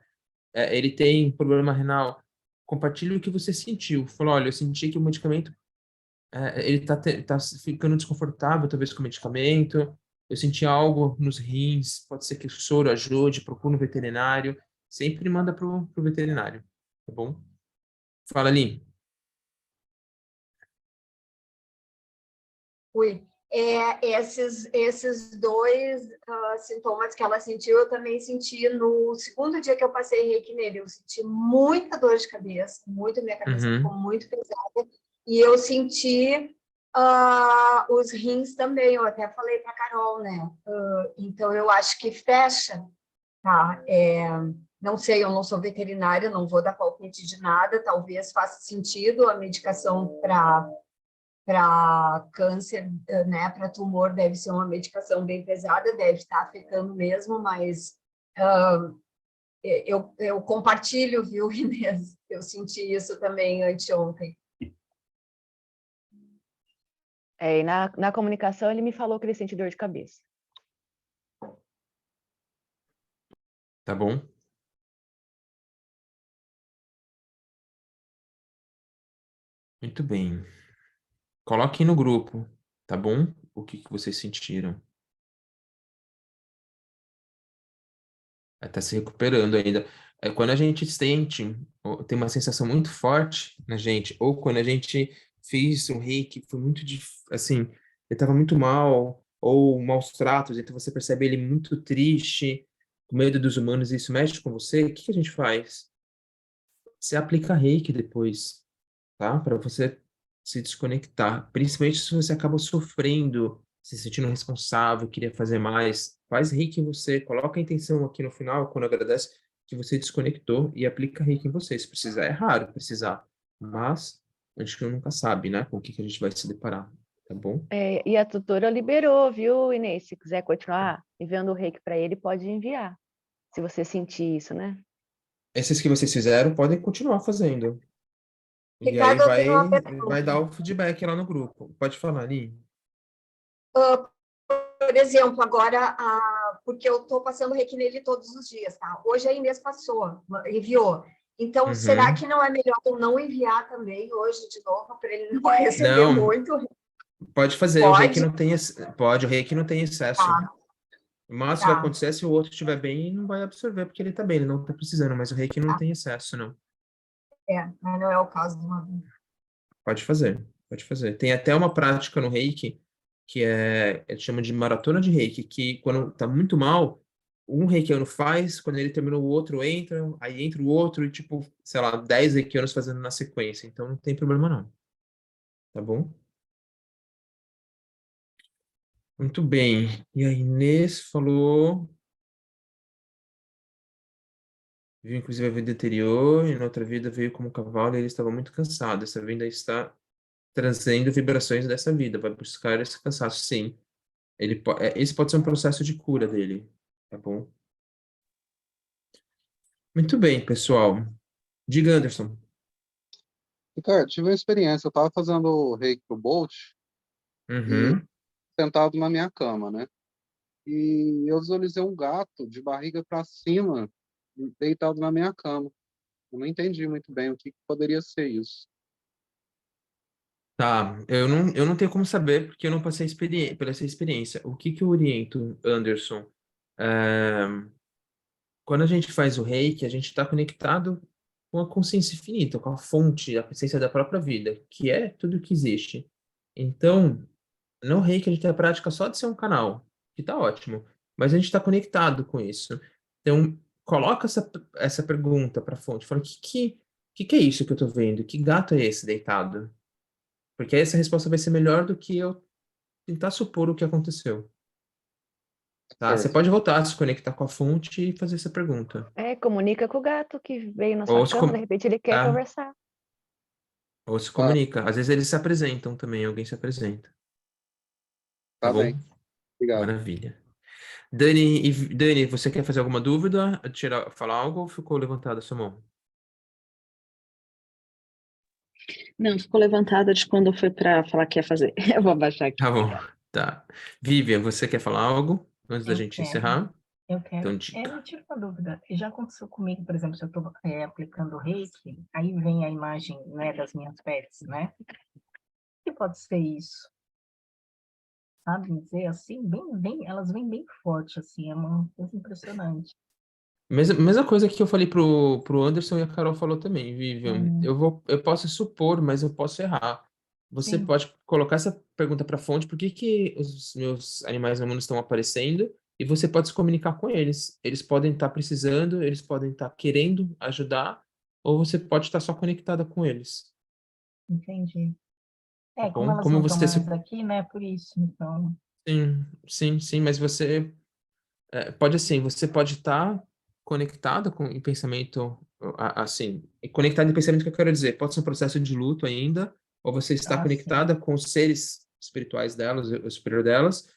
Ele tem problema renal. Compartilhe o que você sentiu. Falou, olha, eu senti que o medicamento, ele tá ficando desconfortável, talvez com o medicamento. Eu senti algo nos rins, pode ser que o soro ajude, procura um veterinário. Sempre manda pro veterinário, tá bom? Fala ali. Ui. Esses dois sintomas que ela sentiu, eu também senti no segundo dia que eu passei reiki nele. Eu senti muita dor de cabeça, minha cabeça ficou Uhum. muito pesada. E eu senti os rins também, eu até falei para a Carol, né? Então, eu acho que fecha, tá? Não sei, eu não sou veterinária, não vou dar palpite de nada, talvez faça sentido a medicação para câncer, né, para tumor, deve ser uma medicação bem pesada, deve estar afetando mesmo, mas eu compartilho, viu, Inês? Eu senti isso também anteontem. E na comunicação ele me falou que ele sente dor de cabeça. Tá bom? Muito bem. Coloquem no grupo, tá bom? O que vocês sentiram. Tá se recuperando ainda. Quando a gente sente, ou tem uma sensação muito forte na gente, ou quando a gente fez um reiki, foi muito assim, ele estava muito mal, ou maus tratos, então você percebe ele muito triste, com medo dos humanos, e isso mexe com você, o que a gente faz? Você aplica reiki depois, tá? Para você se desconectar, principalmente se você acaba sofrendo, se sentindo responsável, queria fazer mais, faz reiki em você, coloca a intenção aqui no final, quando agradece, que você desconectou e aplica reiki em você. Se precisar, é raro precisar, mas a gente nunca sabe, né, com o que a gente vai se deparar, tá bom? E a tutora liberou, viu, Inês? Se quiser continuar enviando o reiki para ele, pode enviar, se você sentir isso, né? Esses que vocês fizeram, podem continuar fazendo. E aí Ricardo, eu tenho uma vai pergunta. dar o feedback lá no grupo. Pode falar, Li. Por exemplo, agora, porque eu estou passando reiki nele todos os dias, tá? Hoje a Inês passou, enviou. Então, será que não é melhor eu não enviar também hoje de novo, para ele não receber Não, muito? pode fazer, o reiki Pode? não tem, pode, o reiki não tem excesso. Tá, O máximo que vai tá, acontecer é se o outro estiver bem, não vai absorver, porque ele tá bem, ele não tá precisando, mas o reiki não tá. tem excesso, não. Mas não é o caso de uma vez. Pode fazer, pode fazer. Tem até uma prática no reiki, que eles chamam de maratona de reiki, que quando tá muito mal, um reikiano faz, quando ele terminou o outro entra, aí entra o outro, e tipo, sei lá, 10 reikianos fazendo na sequência, então não tem problema não, tá bom? Muito bem. E a Inês falou, viu inclusive a vida anterior, e na outra vida veio como cavalo e ele estava muito cansado. Essa vida está trazendo vibrações dessa vida, vai buscar esse cansaço, sim. Esse pode ser um processo de cura dele, tá bom? Muito bem, pessoal. Diga, Anderson. Ricardo, tive uma experiência. Eu estava fazendo reiki pro Bolt e Uhum. sentado na minha cama, né? E eu visualizei um gato de barriga para cima, deitado na minha cama. Eu não entendi muito bem o que poderia ser isso. Tá, eu não tenho como saber porque eu não passei por essa experiência. O que eu oriento, Anderson? É, Quando a gente faz o reiki, a gente está conectado com a consciência infinita, com a fonte, a essência da própria vida, que é tudo que existe. Então, no reiki a gente tem a prática só de ser um canal, que tá ótimo, mas a gente está conectado com isso. Então, coloca essa pergunta para a fonte, fala, que é isso que eu tô vendo? Que gato é esse deitado? Porque aí essa resposta vai ser melhor do que eu tentar supor o que aconteceu. Tá? Você Certo. pode voltar, se conectar com a fonte e fazer essa pergunta. Comunica com o gato que veio na Ou sua se, cama, de repente ele quer tá? conversar. Ou se Tá, comunica. Às vezes eles se apresentam também, alguém se apresenta. Tá tá bem. bom? Obrigado. Maravilha. Dani, você quer fazer alguma dúvida? Falar algo ou ficou levantada a sua mão? Não, ficou levantada de quando foi para falar que ia fazer. Eu vou abaixar aqui. Tá bom. Tá. Vivian, você quer falar algo antes da Eu gente quero. encerrar? Eu quero. Então, Me diga. tira uma dúvida. Já aconteceu comigo, por exemplo, se eu estou aplicando o reiki, aí vem a imagem, né, das minhas pets, né? O que pode ser isso? Sabe dizer assim, elas vêm bem forte, assim, é uma coisa impressionante. Mesma coisa que eu falei pro Anderson e a Carol falou também, Vivian. Eu posso supor, mas eu posso errar. Você Sim, pode colocar essa pergunta para a fonte, por que os meus animais no mundo estão aparecendo? E você pode se comunicar com eles. Eles podem estar precisando, eles podem estar querendo ajudar, ou você pode estar só conectada com eles, entendi. tá Como bom? elas Como não estão você se... mais aqui, né, por isso, então... Sim, sim, sim, mas você... pode assim, você pode estar conectada em pensamento, assim, conectada em pensamento que eu quero dizer, pode ser um processo de luto ainda, ou você está Sim. conectada com os seres espirituais delas, o superior delas,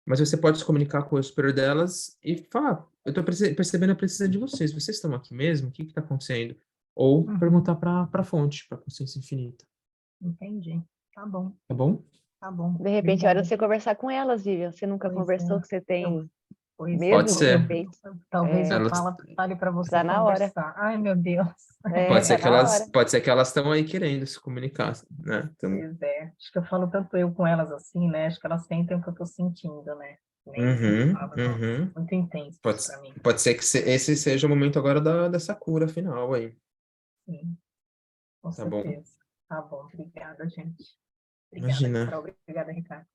mas você pode se comunicar com o superior delas e falar, eu estou percebendo a presença de vocês estão aqui mesmo? O que está acontecendo? Ou perguntar para a fonte, para a consciência infinita, Entendi. Tá bom, tá bom? tá bom. De repente, é hora Obrigada. de você conversar com elas, Vivian. Você nunca Pois conversou, é. que você tem Pois é, Pode mesmo ser. feito. talvez eu Elas, fale para você Tá na hora. conversar. Ai, meu Deus. Tá na hora. pode ser que elas estão aí querendo se comunicar, né? Então, Pois é. Acho que eu falo tanto eu com elas assim, né? Acho que elas sentem o que eu tô sentindo, né? Nem você fala, nossa, uhum. muito intenso Pode, isso para mim. pode ser que esse seja o momento agora dessa cura final aí, Sim, com tá bom? certeza. Tá bom, obrigada, gente. Obrigada, Imagina. Carol. Obrigada, Ricardo.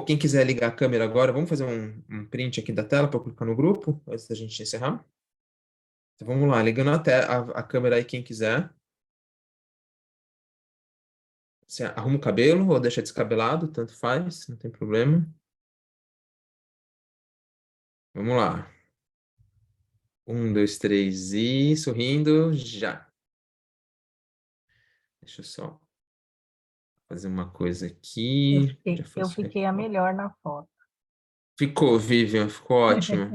Quem quiser ligar a câmera agora, vamos fazer um print aqui da tela para colocar no grupo, antes da gente encerrar? Então vamos lá, ligando a câmera aí, quem quiser. Você arruma o cabelo ou deixa descabelado, tanto faz, não tem problema. Vamos lá. 1, 2, 3 e sorrindo, já. Deixa eu só fazer uma coisa aqui. Já foi Eu isso fiquei a aqui. melhor na foto. Ficou, Vivian, ficou ótimo.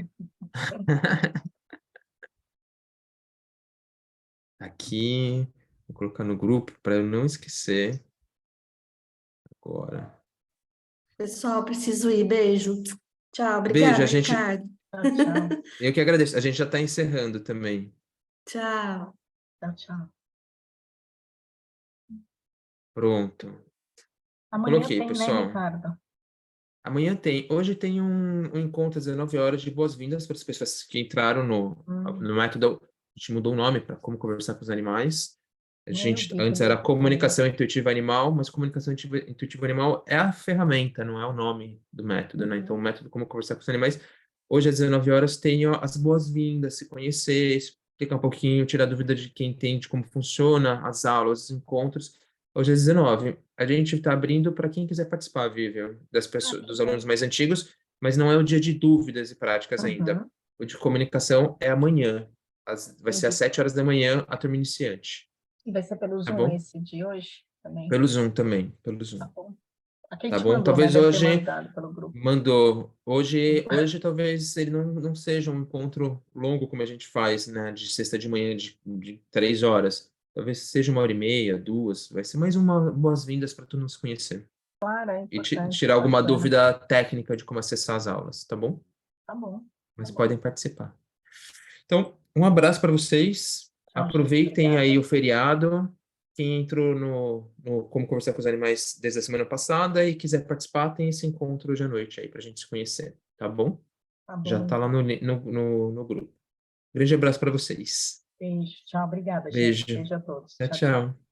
Aqui, vou colocar no grupo para eu não esquecer. Agora. Pessoal, preciso ir. Beijo. Tchau. Beijo, Obrigada, Ricardo. Tchau, tchau. eu que agradeço. A gente já está encerrando também. Tchau. Tchau, tchau. Pronto. Amanhã Coloquei, tem, né, pessoal. Ricardo? Amanhã tem. Hoje tem um encontro às 19 horas de boas-vindas para as pessoas que entraram no método. A gente mudou o nome para Como Conversar com os Animais. Eu vi que Antes era mudou. Comunicação Intuitiva Animal, mas Comunicação Intuitiva Animal é a ferramenta, não é o nome do método, né? Então, o método Como Conversar com os Animais, hoje às 19 horas tem as boas-vindas, se conhecer, explicar um pouquinho, tirar dúvida de quem entende como funciona as aulas, os encontros. Hoje às 19. A gente está abrindo para quem quiser participar, Vivian, das pessoas, dos alunos mais antigos, mas não é o dia de dúvidas e práticas ainda. Uhum. O de comunicação é amanhã. Vai ser às Entendi. 7 horas da manhã, a turma iniciante. E vai ser pelo Tá Zoom bom? esse de hoje também? Pelo Zoom também, pelo Zoom. Tá bom. Aqui a Tá gente bom? mandou, né? Talvez Deve ter hoje mandado pelo grupo. mandou. Hoje talvez ele não seja um encontro longo como a gente faz, né? De sexta de manhã de 3 horas. Talvez seja 1h30, 2. Vai ser mais uma boas-vindas para todo mundo se conhecer. Claro, é E importante. tirar alguma Bacana. dúvida técnica de como acessar as aulas, tá bom? Tá bom. Mas Tá bom. podem participar. Então, um abraço para vocês. Tchau, gente. Aproveitem Obrigada. aí o feriado. Quem entrou no Como Conversar com os Animais desde a semana passada e quiser participar, tem esse encontro hoje à noite aí para a gente se conhecer, tá bom? Tá bom. Já tá lá no grupo. Grande abraço para vocês. Beijo. Tchau. Obrigada, gente. Beijo. Beijo a todos. Tchau, Tchau, tchau. tchau.